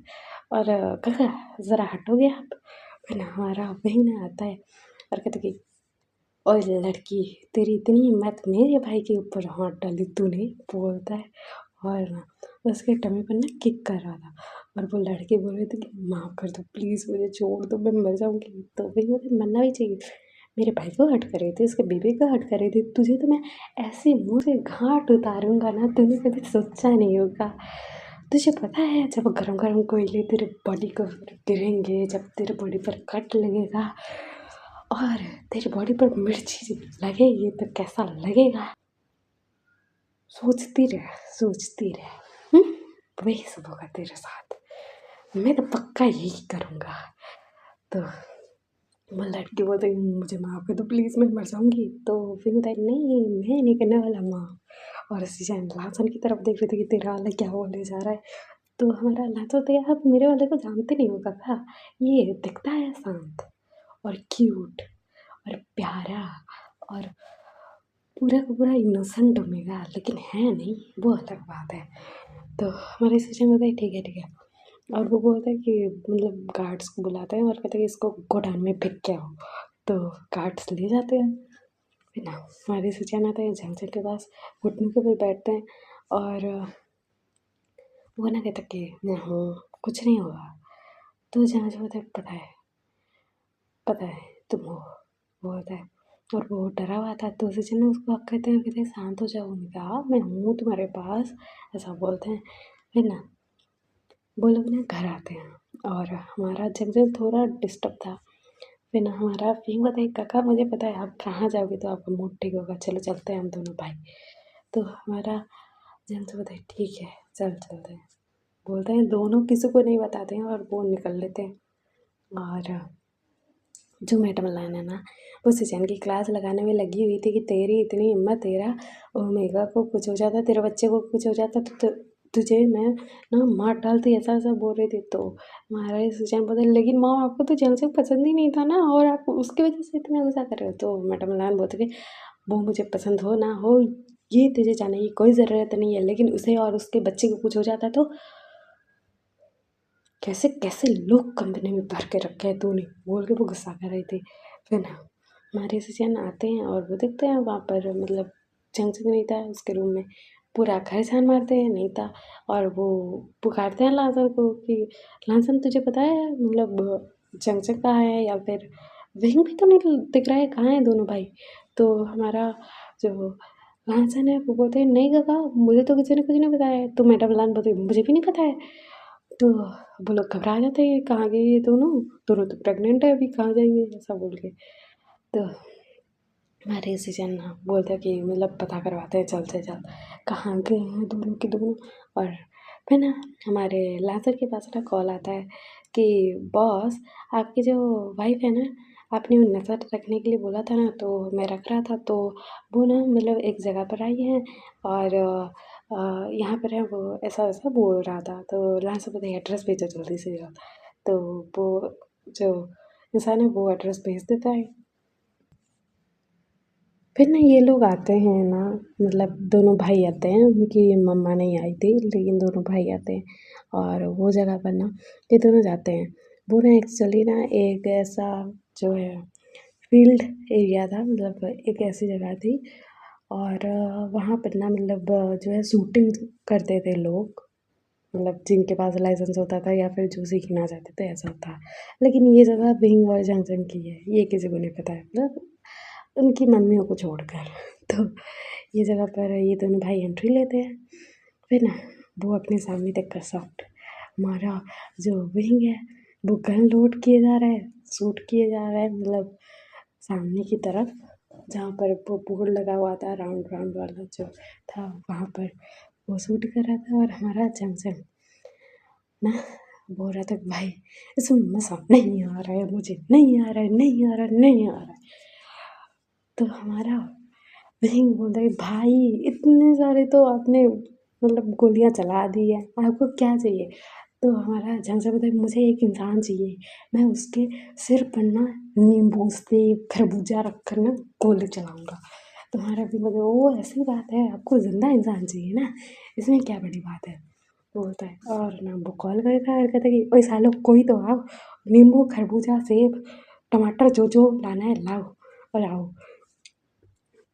और काका ज़रा हटोगे आप। फिर ना हमारा विंग ना आता है और कहते कि और लड़की तेरी इतनी हिम्मत, मेरे भाई के ऊपर हाथ डाली तूने, बोलता है। और ना उसके टमी पर ना किक कर रहा था, और वो लड़की बोल रही थी कि माफ़ कर दो प्लीज़, मुझे छोड़ दो, मैं मर जाऊँगी। तो वही मुझे मरना भी चाहिए, मेरे भाई को हर्ट कर रही थी, उसके बेबी को हर्ट कर रही थी, तुझे तो मैं ऐसे मुँह से घाट उतारूँगा ना, तूने कभी सोचा नहीं होगा। तुझे पता है जब गरम गरम कोयले तेरे बॉडी को गिरेंगे, जब तेरे बॉडी पर कट लगेगा और तेरी बॉडी पर मिर्ची लगेगी तो कैसा लगेगा, सोचती रह, सोचती रह। वही सब होगा तेरे साथ, मैं तो पक्का यही करूँगा। तो वो लड़की बोलती है मुझे माफ़ कर दो प्लीज़, मैं मर जाऊँगी। तो फिर बोलता है नहीं मैं नहीं करने वाला माफ़। और सीजन लासन की तरफ देख रही थी कि तेरा वाला क्या बोलने जा रहा है। तो हमारा लासन बोलता है आप मेरे वाले को जानते नहीं हो काका, ये दिखता है शांत और क्यूट और प्यारा और पूरा का पूरा इनोसेंट ओमेगा, लेकिन है नहीं, वो अलग बात है। तो हमारे सिस्टम में बोलता है ठीक है, और वो बोलता है कि मतलब गार्ड्स को बुलाते हैं और कहते हैं कि इसको गोडाउन में फेंक के आओ। तो गार्ड्स ले जाते हैं, फिर ना हमारे सिस्टम आते हैं जंक्शन के पास, घुटनों के ऊपर बैठते हैं, और वो ना कहता कि मैं हूँ, कुछ नहीं हुआ। तो जहाँ जो होता है पता है तुम हो, वो होता है। और वो डरा हुआ था, तो उसी ने उसको हक कहते हैं शांत हो जाओ, उन्होंने कहा मैं हूँ तुम्हारे पास, ऐसा बोलते हैं। फिर ना वो लोग ना घर आते हैं और हमारा जंगल थोड़ा डिस्टर्ब था। फिर ना हमारा फिंग बताइए काका मुझे पता है आप कहाँ जाओगे तो आपका मूड ठीक होगा, चलो चलते हैं हम दोनों भाई। तो हमारा जंगल बताइए ठीक है चलते हैं, बोलते हैं, दोनों किसी को नहीं बताते हैं और वो निकल लेते हैं। और जो मैडम लाना ना वो सिजन की क्लास लगाने में लगी हुई थी कि तेरी इतनी हिम्मत, तेरा ओमेगा को कुछ हो जाता, तेरे बच्चे को कुछ हो जाता तो तुझे मैं ना मार डालती, ऐसा ऐसा बोल रही थी। तो हमारा सिजन बोलते लेकिन माँ आपको तो जंग से पसंद ही नहीं था ना, और आप उसकी वजह से इतना गुस्सा कर रहे हो। तो मैडम लान बोलते कि वो मुझे पसंद हो ना हो ये तुझे जानने की कोई ज़रूरत नहीं है, लेकिन उसे और उसके बच्चे को कुछ हो जाता तो कैसे कैसे लोग कंपनी में भर के रखे हैं तूने, बोल के वो गुस्सा कर रही थी। फिर ना हमारे सिजन आते हैं और वो देखते हैं वहाँ पर मतलब जंक्शन नहीं था उसके रूम में, पूरा घर छान मारते हैं नहीं था। और वो पुकारते हैं लांसर को कि लांसर तुझे पता है मतलब चंचक कहाँ है या फिर विंग भी तो नहीं दिख रहा है, कहाँ है दोनों भाई। तो हमारा जो लांसर है वो बोलते हैं नहीं काका मुझे तो किसी ने कुछ नहीं बताया है। तो मैडम लान बोलती मुझे भी नहीं पता है। तो वो लोग घबरा जाते हैं कहाँ गए ये दोनों, दोनों तो प्रेग्नेंट है अभी कहाँ जाएंगे ऐसा बोल के। तो हमारे सीजन बोलते हैं कि मतलब पता करवाते हैं जल्द से जल्द कहाँ गए हैं दोनों के दोनों। और फिर ना हमारे लासर के पास ना कॉल आता है कि बॉस आपकी जो वाइफ है ना, आपने वो नज़र रखने के लिए बोला था ना तो मैं रख रहा था, तो वो ना मतलब एक जगह पर आई है और यहाँ पर है वो ऐसा ऐसा बोल रहा था। तो लासर बोलते एड्रेस भेजो जल्दी से जल्द। तो वो जो इंसान है वो एड्रेस भेज देता है। फिर ना ये लोग आते हैं ना, मतलब दोनों भाई आते हैं, उनकी मम्मा नहीं आई थी लेकिन दोनों भाई आते हैं और वो जगह पर ना ये दोनों जाते हैं। वो ना एक्चुअली ना एक ऐसा जो है फील्ड एरिया था, मतलब एक ऐसी जगह थी और वहाँ पर ना मतलब जो है शूटिंग करते थे लोग, मतलब जिनके पास लाइसेंस होता था या फिर जो सीखना चाहते थे ऐसा था। लेकिन ये जगह बिंग और जंगजंग की है, ये किसी को नहीं पता है, मतलब उनकी मम्मियों को छोड़कर। तो ये जगह पर ये दोनों भाई एंट्री लेते हैं। फिर ना वो अपने सामने देखकर शॉक्ड, हमारा जो विंग है वो गन लोड किए जा रहा है, शूट किए जा रहा है, मतलब सामने की तरफ जहाँ पर वो बोर्ड लगा हुआ था राउंड राउंड वाला जो था वहाँ पर वो शूट कर रहा था। और हमारा जंगजंग ना बोल रहा था भाई इसमें मज़ा नहीं आ रहा है, मुझे नहीं आ रहा है, नहीं आ रहा है, नहीं आ रहा है। तो हमारा विंग बोलता है भाई इतने सारे तो आपने मतलब गोलियां चला दी है, आपको क्या चाहिए। तो हमारा झंझा बोलता है मुझे एक इंसान चाहिए, मैं उसके सिर पर ना नींबू सेब खरबूजा रख कर ना गोली चलाऊंगा। तो हमारा भी बोलता है वो ऐसी बात है आपको ज़िंदा इंसान चाहिए ना, इसमें क्या बड़ी बात है बोलता है। और ना वो कॉल करता है और कहता है कि ओए सालो कोई तो आओ, नींबू खरबूजा सेब टमाटर जो जो लाना है लाओ और आओ।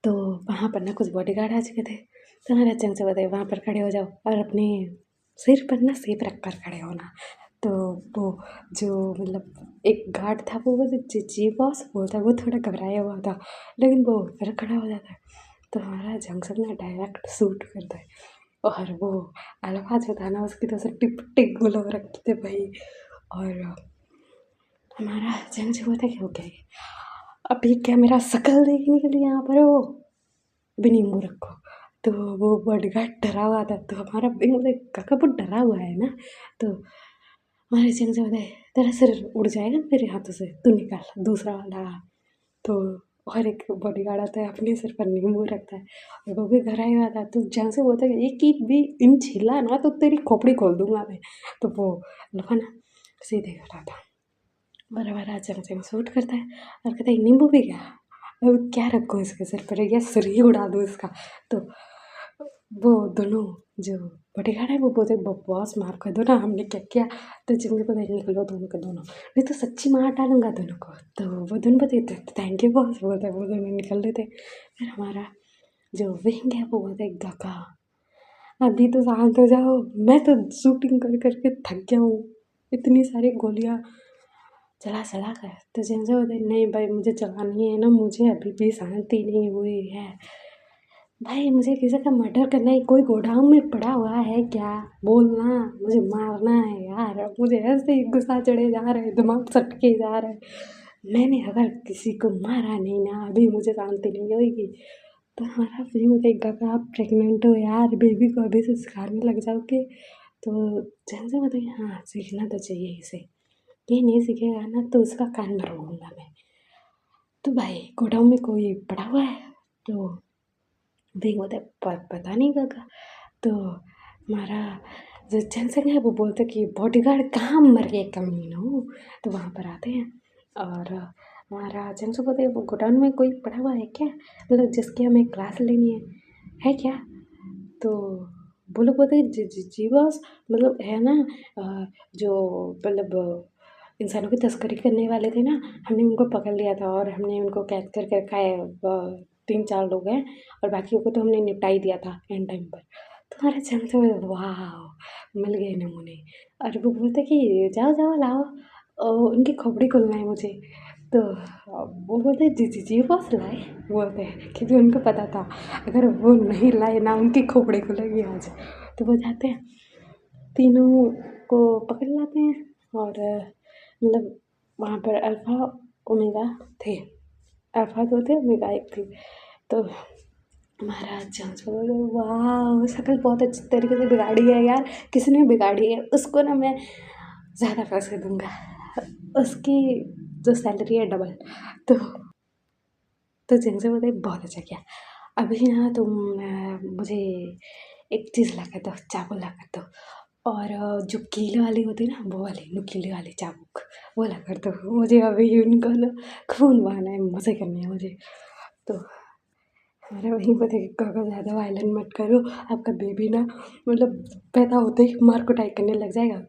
तो वहाँ पर ना कुछ बॉडीगार्ड आ चुके थे। तो हमारा चंग से बताए वहाँ पर खड़े हो जाओ और अपने सिर पर ना सेब रख कर खड़े होना। तो वो जो मतलब एक गार्ड था वो जी बॉस बोलता, वो थोड़ा घबराया हुआ था लेकिन वो फिर खड़ा हो जाता है। तो हमारा जंक्शन ना डायरेक्ट शूट करता है और वो अल्फा जो था ना उसकी तो सिर्फ टिप टिक गोल रखते थे भाई। और हमारा जंक्शन हुआ था कि हो गया अभी क्या मेरा शकल देखने के लिए यहाँ पर हो भी नींबू रखो। तो वो बॉडीगार्ड डरा हुआ था तो हमारा भी मतलब काका बहुत डरा हुआ है ना। तो हमारे चंग से बताए तेरा सिर उड़ जाएगा मेरे हाथों से, तू निकाल दूसरा वाला। तो और एक बॉडीगार्ड आता है अपने सिर पर नींबू रखता है और वो भी घर आया हुआ था। तो जहाँ से बोलता है एक एक भी इंच हिला ना तो तेरी खोपड़ी खोल दूंगा मैं। तो वो लफा ना सीधे खड़ा था और हमारा चमचम शूट करता है और कहता है नींबू भी क्या, अब क्या रखूँ इसके सिर पर या सिर ही उड़ा दूँ इसका। तो वो दोनों जो बॉडीगार्ड है वो बोलते बॉस माफ़ कर दो ना हमने क्या किया। तो जिनको को निकलो दोनों के दोनों, नहीं तो सच्ची मार डालूंगा दोनों को। तो वो दोनों बताते थैंक यू बॉस बोलते वो दोनों निकल लेते। फिर हमारा जो विंग है वो बोलते काका अभी तो शांत हो जाओ, मैं तो शूटिंग कर करके थक गया हूँ, इतनी सारी गोलियाँ चला चला कर। तो जिनसे बोलते नहीं भाई मुझे चलानी है ना, मुझे अभी भी शांति नहीं हुई है भाई, मुझे किसी का मर्डर करना है, कोई गोडाउन में पड़ा हुआ है क्या बोलना, मुझे मारना है यार, मुझे ऐसे ही गुस्सा चढ़े जा रहा है, दिमाग सटके जा रहा है। मैंने अगर किसी को मारा नहीं ना अभी मुझे शांति नहीं होगी। तो हमारा फिल्म देखेगा कि आप प्रेग्नेंट हो यार, बेबी को अभी से सिखाने लग जाओगे। तो जैसे बताइए हाँ सीखना तो चाहिए इसे, ये नहीं सीखेगा ना तो उसका कान मरोड़ूंगा मैं। तो भाई गोडाउन में कोई पड़ा हुआ है। तो देख बोलते पता नहीं काका। तो हमारा जो जनसंघ है वो बोलते कि बॉडीगार्ड कहाँ मर गए कमीनों। तो वहाँ पर आते हैं और हमारा जनसंघ बोलते वो गोडाउन में कोई पड़ा हुआ है क्या, मतलब जिसकी हमें क्लास लेनी है क्या। तो वो लोग बोलते हैं जी बॉस, मतलब है ना जो मतलब इंसानों की तस्करी करने वाले थे ना, हमने उनको पकड़ लिया था और हमने उनको कैद करके रखा है 3-4 लोग हैं और बाकियों को तो हमने निपटा ही दिया था एंड टाइम पर। तो हमारा चंग से बोले वाह! मिल गए नमूने। और वो बोलते कि जाओ, जाओ लाओ उनकी खोपड़ी खोलना है मुझे। तो वो बोलते हैं जी बॉस लाए? बोलते हैं क्योंकि उनको पता था अगर वो नहीं लाए ना उनकी खोपड़ी खुलेगी आज। तो वो जाते हैं, तीनों को पकड़ लाते हैं और मतलब वहाँ पर अल्फ़ा ओमेगा थे। अल्फ़ा 2 थे, ओमेगा 1 थी। तो हमारा जज बोले वाह! शक्ल बहुत अच्छी तरीके से बिगाड़ी है यार, किसने बिगाड़ी है? उसको ना मैं ज़्यादा पैसे दूँगा, उसकी जो सैलरी है डबल। तो जिनसे बोले बहुत अच्छा किया। अभी ना तुम मुझे एक चीज़ ला कर दो, चाकू ला कर दो और जो कील वाली होती है ना वो वाली नुकीली वाली चाबुक वो ला कर दो। मुझे अभी उनको ना खून बहाना है, मज़े करने हैं मुझे। तो हमारा वहीं पे थे काका ज़्यादा वायलेंट मत करो, आपका बेबी ना मतलब पैदा होते ही मार कुटाई करने लग जाएगा।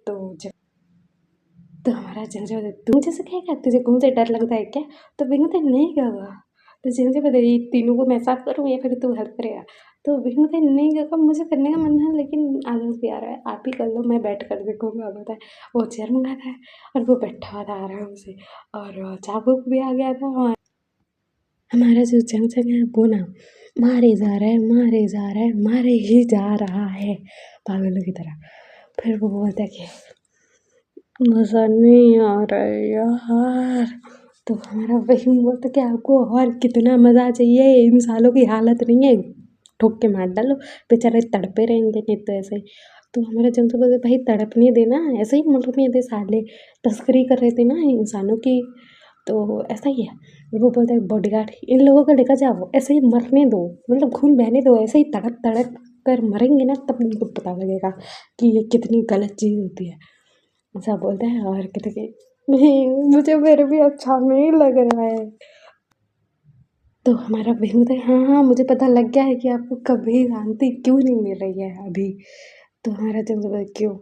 तो हमारा जंजू बोले तू मुझे सिखाएगा, तुझे कौन सा डर लगता है क्या? तो बिंगो तो नहीं काका। तो जंजू बोले ये तीनों को मैं साफ करूँ या फिर तू हेल्प करेगा? तो बिंगो बोले नहीं काका मुझे करने का मन है लेकिन आलस भी आ रहा है, आप ही कर लो मैं बैठ कर देखूँगा। बताए वो चेयर मंगाता है और वो बैठा हुआ था आराम से और चाबुक भी आ गया था। और हमारा जो जंगजंग है वो ना मारे जा रहा है, मारे जा रहा है, मारे ही जा रहा है पागलों की तरह। फिर वो बोलता है कि मज़ा नहीं आ रहा है यार। तो हमारा वही बोलता कि आपको और कितना मज़ा चाहिए, इन सालों की हालत नहीं है, ठोक के मार डालो, बेचारे तड़पे रहेंगे नहीं तो ऐसे ही। तो हमारा जंतु बोलते भाई तड़पने देना, ऐसे ही मरने दे साले, तस्करी कर रहे थे ना इंसानों की, तो ऐसा ही है। वो बोलता है बॉडीगार्ड इन लोगों को लेकर जाओ, ऐसे ही मरने दो, मतलब खून बहने दो, ऐसे ही तड़प तड़प कर मरेंगे ना तब उनको पता लगेगा कि ये कितनी गलत चीज़ होती है। ऐसा बोलते हैं और कहते कि नहीं मुझे फिर भी अच्छा नहीं लग रहा है। तो हमारा भी बोलता है हाँ हाँ मुझे पता लग गया है कि आपको कभी शांति क्यों नहीं मिल रही है अभी। तो हमारा जब बोला क्यों?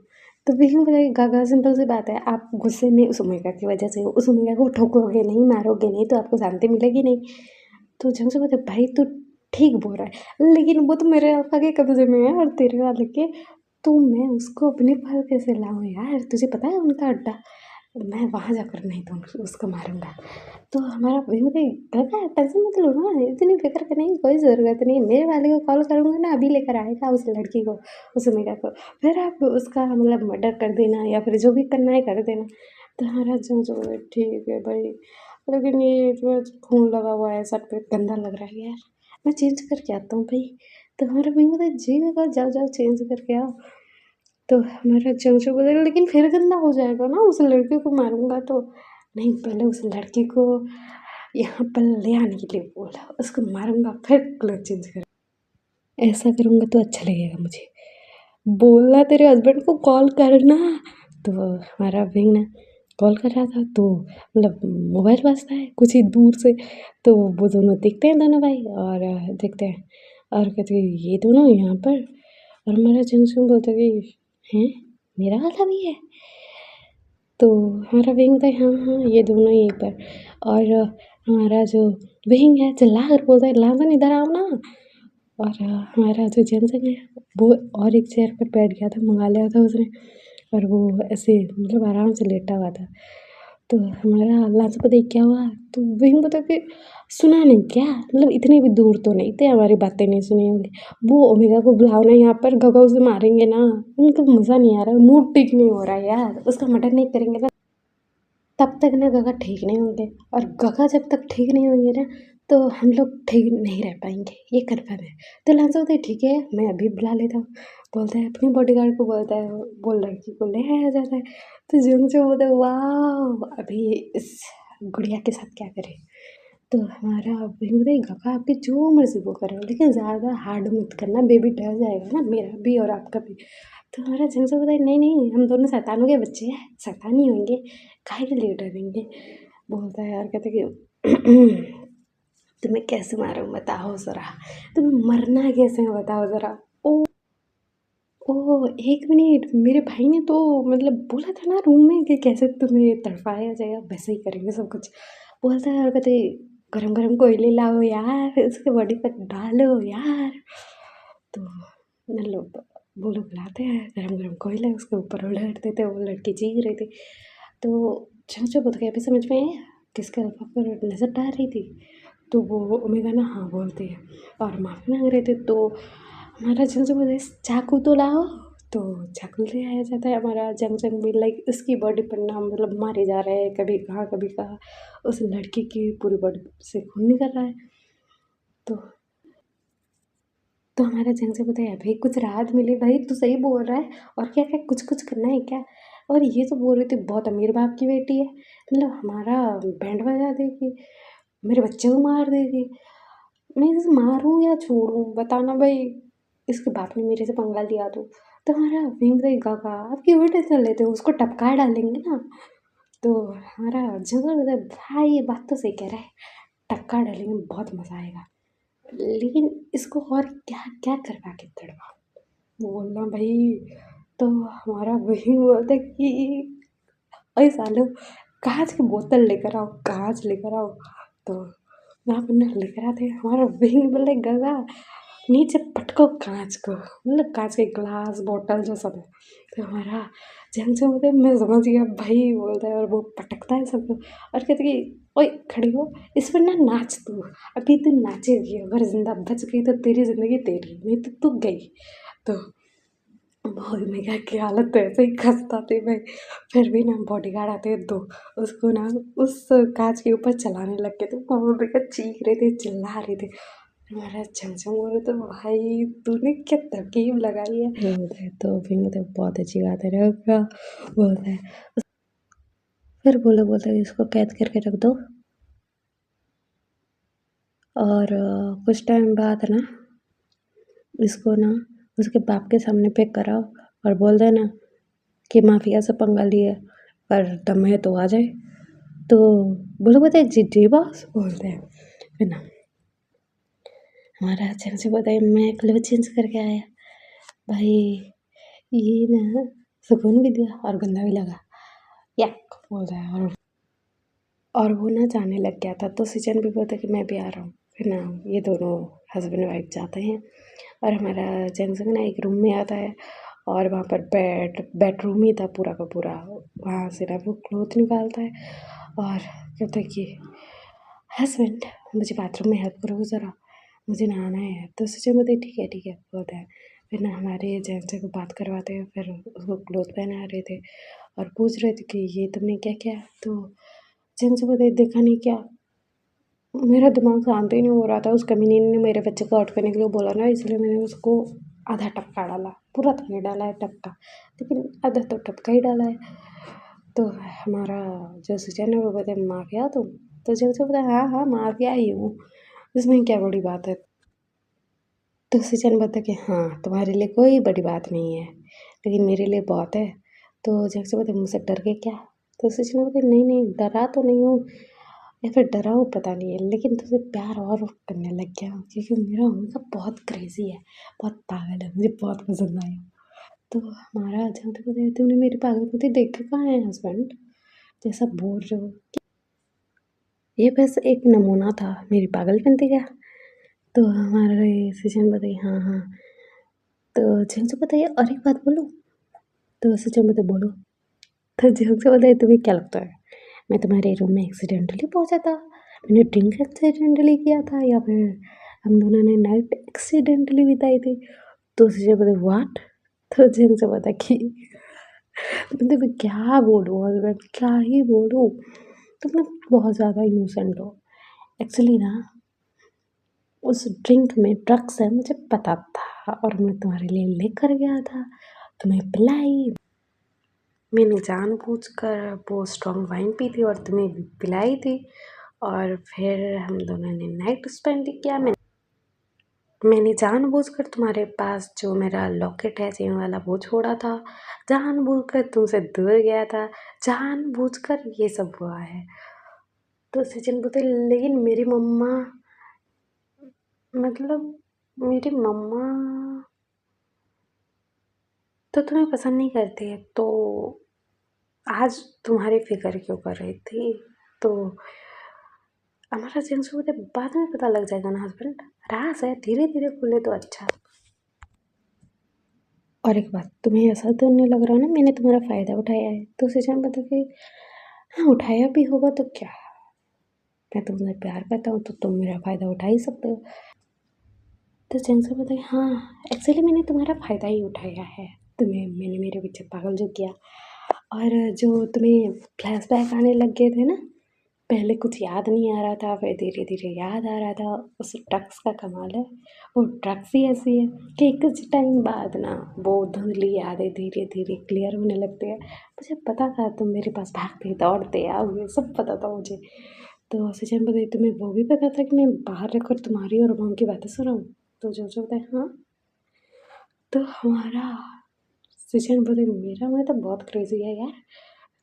तो बिहू बताइए गागा सिंपल सी बात है, आप गुस्से में उस ओमेगा की वजह से हो, उस ओमेगा को ठोकोगे नहीं, मारोगे नहीं तो आपको शांति मिलेगी नहीं। तो जंग से बोलते भाई तू ठीक बोल रहा है लेकिन वो तो मेरे अल्फा के कब्जे में है और तेरे वाले के, तो मैं उसको अपने पास कैसे लाऊं यार? तुझे पता है उनका अड्डा, मैं वहाँ जाकर नहीं तो उसको मारूंगा। तो हमारा वही मुझे काका टेंशन मत लो ना, इतनी फिक्र करने की कोई ज़रूरत नहीं है, मेरे वाले को कॉल करूँगा ना अभी लेकर आएगा उस लड़की को, उस ओमेगा को, फिर आप उसका मतलब मर्डर कर देना या फिर जो भी करना है कर देना। तो हमारा जो ठीक है भाई, लेकिन ये जो खून लगा हुआ है सर पे गंदा लग रहा है यार, मैं चेंज करके आता हूँ भाई। तो हमारा भाई बोला जी काका जाओ जाओ चेंज करके आओ। तो हमारा चंचू बोला लेकिन फिर गंदा हो जाएगा ना, उस लड़के को मारूंगा तो। नहीं पहले उस लड़की को यहाँ पर ले आने के लिए बोला, उसको मारूंगा फिर क्लोथ चेंज कर, ऐसा करूंगा तो अच्छा लगेगा मुझे। बोलना तेरे हस्बैंड को कॉल करना। तो हमारा विंग ना कॉल कर रहा था तो मतलब मोबाइल बजता है कुछ ही दूर से, तो वो दोनों दिखते हैं दोनों भाई और दिखते हैं और कहते हैं ये दोनों यहाँ पर। और हमारा जंक्शन बोलता है कि हैं मेरा वाला भी है? तो हमारा विंग होता है हाँ हाँ ये दोनों यहीं पर। और हमारा जो विंग है चिल्ला कर बोलता है लाजन इधर आओ ना। और हमारा जो जंक्शन है वो और एक चेयर पर बैठ गया था, मंगा लिया था उसने और वो ऐसे मतलब आराम से लेटा हुआ था। तो हमारा अल्लाह से पता है क्या हुआ, तो विंग बता कि सुना नहीं क्या, मतलब इतनी भी दूर तो नहीं थे, हमारी बातें नहीं सुनी होंगी। वो ओमेगा को बुलाओ ना यहाँ पर, गगा उसे मारेंगे ना, उनको मज़ा नहीं आ रहा, मूड ठीक नहीं हो रहा है यार, उसका मर्डर नहीं करेंगे ना तब तक ना गगा ठीक नहीं होंगे, और गगा जब तक ठीक नहीं होंगे ना तो हम लोग ठीक नहीं रह पाएंगे, ये कन्फर्म है। तो लांसा बोलता है ठीक है मैं अभी बुला लेता हूँ, बोलता है अपने बॉडीगार्ड को बोलता है, वो लड़की को ले आया जाता है। तो जो बोलता है वाह अभी इस गुड़िया के साथ क्या करें। तो हमारा अभी बोलता है गगा आपकी जो मर्जी वो करो लेकिन ज़्यादा हार्ड मत करना, बेबी डर जाएगा ना, मेरा भी और आपका भी। तो हमारा जिनसे बोलता है नहीं नहीं हम दोनों शैतानों के बच्चे हैं, शैतान ही होंगे, काहे के लिए डरेंगे। बोलता है यार कहते कि तुम्हें कैसे मारूं बताओ ज़रा, तुम्हें मरना कैसे है बताओ ज़रा। ओ ओह एक मिनट, मेरे भाई ने तो मतलब बोला था ना रूम में कि कैसे तुम्हें तड़पाया जाएगा वैसे ही करेंगे सब कुछ। बोलता है और कहते गरम गरम कोयले लाओ यार, उसके बॉडी पर डालो यार। तो नल्लो वो लोग लाते हैं गरम गरम कोयले, उसके ऊपर उलटते थे, वो लड़की चीख रही थी। तो चंचू को तो क्या भी समझ में आया किसके अल्फा पर नज़र डाल रही थी। तो वो ओमेगा ना हाँ बोलती है और माफ़ी मांग रहे थे। तो हमारा चंचू बोले चाकू तो लाओ। तो चाकू ले आया जाता है। हमारा जंग जंग भी लाइक उसकी बॉडी पर ना मतलब मारे जा रहे हैं, कभी कहाँ उस लड़की की पूरी बॉडी से खून निकल रहा है। तो हमारा जंग से बताया भाई कुछ राहत मिली, भाई तू सही बोल रहा है और क्या क्या कुछ कुछ करना है क्या। और ये तो बोल रही थी बहुत अमीर बाप की बेटी है, मतलब हमारा बैंड बजा देगी, मेरे बच्चे को मार देगी। मैं इसे मारूं या छोड़ूं बताना भाई, इसके बाप ने मेरे से पंगा लिया तो हमारा भीम भाई गागा आप क्यों टेंशन लेते हो, उसको टपका डालेंगे ना। तो हमारा जंगल बताया भाई ये बात तो सही कह रहा है, टपका डालेंगे बहुत मज़ा आएगा, लेकिन इसको और क्या क्या करवा के तड़पाऊं बोलना भाई। तो हमारा वही बोलता कि अरे सालो कांच की बोतल लेकर आओ, कांच लेकर आओ। तो वहाँ पर ना लेकर आते हमारा वही बोले गगा नीचे पटको कांच को, मतलब कांच के ग्लास बोतल जो सब है। तो हमारा जैन से बोलते मैं समझ गया भाई बोलता है, और वो पटकता है सबको और कहते कि ओए खड़ी हो इस पर ना नाच तू, अभी तू नाचेगी, अगर जिंदा बच गई तो तेरी जिंदगी तेरी, नहीं तो तू गई। तो बोलने का क्या हालत तो ऐसे ही खस्ता थे भाई। फिर भी ना बॉडीगार्ड आते हैं दो, उसको ना उस कांच के ऊपर चलाने लग गए थे, वो देखा चीख रहे थे चिल्ला रहे थे। हमारा छमछम बोल रहे तो भाई तूने क्या तरकीब लगाई है बोलता है। तो फिर मतलब बहुत अच्छी बात है ना क्या बोलता है। फिर बोलते हैं इसको कैद करके रख दो और कुछ टाइम बाद ना इसको ना उसके बाप के सामने पे कराओ और बोल देना कि माफिया से पंगा लिए, पर दम है तो आ जाए। तो बोलते जी जी बॉस बोलते हैं। फिर ना हमारा अचानक से बताइए मैं क्लोथ चेंज करके आया भाई, ये ना सुकून भी दिया और गंदा भी लगा या बोलता है। और वो ना जाने लग गया था, तो सिचन भी बोलता कि मैं भी आ रहा हूँ। फिर ना ये दोनों हस्बैंड वाइफ जाते हैं और हमारा जंगजंग ना एक रूम में आता है और वहाँ पर बेडरूम ही था पूरा का पूरा। वहाँ से ना वो क्लोथ निकालता है और कहता है कि हस्बैंड मुझे बाथरूम में हेल्प करो ज़रा, मुझे नहाना है। तो सिचन बोलते ठीक है बोलता है। फिर ना हमारे जेंट्स को बात करवाते हैं, फिर उसको क्लोथ पहना रहे थे और पूछ रहे थे कि ये तुमने क्या किया। तो जेंट्स बोलते देखा नहीं क्या, मेरा दिमाग शांत ही नहीं हो रहा था, उस कमीने ने मेरे बच्चे को आउट करने के लिए बोला ना, इसलिए मैंने उसको आधा टपका डाला, पूरा तो नहीं डाला है टपका, लेकिन आधा तो टपका ही डाला है। तो हमारा जो सुजन है वो बोलते माफिया तुम, तो जब से बोला हाँ माफिया ही हूँ, इसमें क्या बड़ी बात है। तो सुजन बोलता कि हाँ तुम्हारे लिए कोई बड़ी बात नहीं है लेकिन मेरे लिए बहुत है। तो जब से बोलते मुझसे डर गए क्या। तो सुजन बोलते नहीं डरा तो नहीं हूँ, या फिर डरा हूँ पता नहीं है, लेकिन तुझसे प्यार और करने लग गया हूँ क्योंकि मेरा उनका बहुत क्रेजी है, बहुत पागल है, मुझे बहुत पसंद आया। तो हमारा जब तक तुमने मेरी पागलपंती देखे कहाँ है हस्बैंड, जैसा बोल रहे हो। ये बस एक नमूना था मेरी पागलपंती का। तो हमारे सचिन बताइए हाँ। तो झंग से बताइए और एक बात बोलूँ। तो सचिन बताइए बोलो। तो झंग से बताइए तुम्हें क्या लगता है मैं तुम्हारे रूम में एक्सीडेंटली पहुंचा था, मैंने ड्रिंक एक्सीडेंटली किया था, या फिर हम दोनों ने नाइट एक्सीडेंटली बिताई थी। तो सचिन बताइए व्हाट। तो झंग से बता कि मतलब मैं क्या बोलूँ हस्बैंड, क्या ही बोलूँ, तुम लोग बहुत ज़्यादा इनोसेंट हो। एक्चुअली ना उस ड्रिंक में ड्रग्स है मुझे पता था और मैं तुम्हारे लिए लेकर गया था, तुम्हें पिलाई, मैंने जानबूझकर वो स्ट्रॉन्ग वाइन पी थी और तुम्हें भी पिलाई थी, और फिर हम दोनों ने नाइट स्पेंड किया। मैंने जानबूझकर तुम्हारे पास जो मेरा लॉकेट है चेन वाला वो छोड़ा था, जानबूझकर तुमसे दूर गया था, जानबूझकर ये सब हुआ है। तो सचिन बोलते लेकिन मेरी मम्मा, मतलब मेरी मम्मा तो तुम्हें पसंद नहीं करती है, तो आज तुम्हारी फिक्र क्यों कर रही थी। तो हमारा जेंट्स को तो बाद में पता लग जाएगा ना हस्बैंड, राज है, धीरे धीरे खुले तो अच्छा। और एक बात, तुम्हें ऐसा तो नहीं लग रहा ना मैंने तुम्हारा फ़ायदा उठाया है? तो सच बता कि हाँ, उठाया भी होगा तो क्या, मैं तुमसे प्यार करता हूँ तो तुम मेरा फ़ायदा उठा ही सकते हो। तो जेंट्स को बताइए हाँ, एक्चुअली मैंने तुम्हारा फ़ायदा ही उठाया है, मैंने मेरे पीछे पागल जो किया। और जो तुम्हें फ्लैशबैक आने लग गए थे ना, पहले कुछ याद नहीं आ रहा था, फिर धीरे धीरे याद आ रहा था, उस ड्रग्स का कमाल है। वो ड्रग्स ही ऐसी है कि कुछ टाइम बाद ना वो धुंधली यादें धीरे धीरे क्लियर होने लगती है। मुझे पता था तुम मेरे पास भागते दौड़ते आओगे, सब पता था मुझे। तो सचिन बताइए, तुम्हें वो भी पता था कि मैं बाहर रहकर तुम्हारी और मॉम की बातें सुन रहा हूँ? तो जो बताए हाँ। तो हमारा सचिन बताइए, मेरा मैं तो बहुत क्रेजी है यार।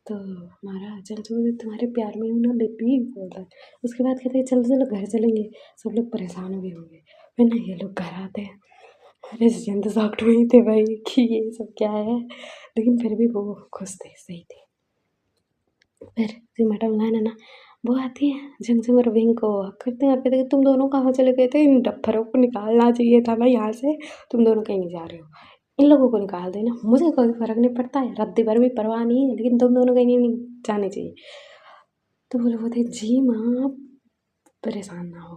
तो हमारा चंचू तुम्हारे प्यार में हूँ ना बेबी बोलता है। उसके बाद कहते हैं चलो चलो घर चलेंगे। सब लोग परेशान हो गए होंगे, फिर ना ये लोग घर आते हैं। अरे सचिन तो शॉक्ड में ही थे भाई कि ये सब क्या है, लेकिन फिर भी वो खुश थे, सही थे। फिर जो मैडम लाइन है ना, वो आती है जंगजंग और विंग को करते हैं, कहते तुम दोनों कहाँ चले गए थे, इन डफ्फरों को निकालना चाहिए था भाई यहाँ से, तुम दोनों कहीं नहीं जा रहे हो, इन लोगों को निकाल देना, मुझे कोई फ़र्क नहीं पड़ता है, रद्दी भर भी परवाह नहीं है, लेकिन तुम दोनों कहीं नहीं जाने चाहिए। तो वो लोग बोलते जी माँ, परेशान ना हो।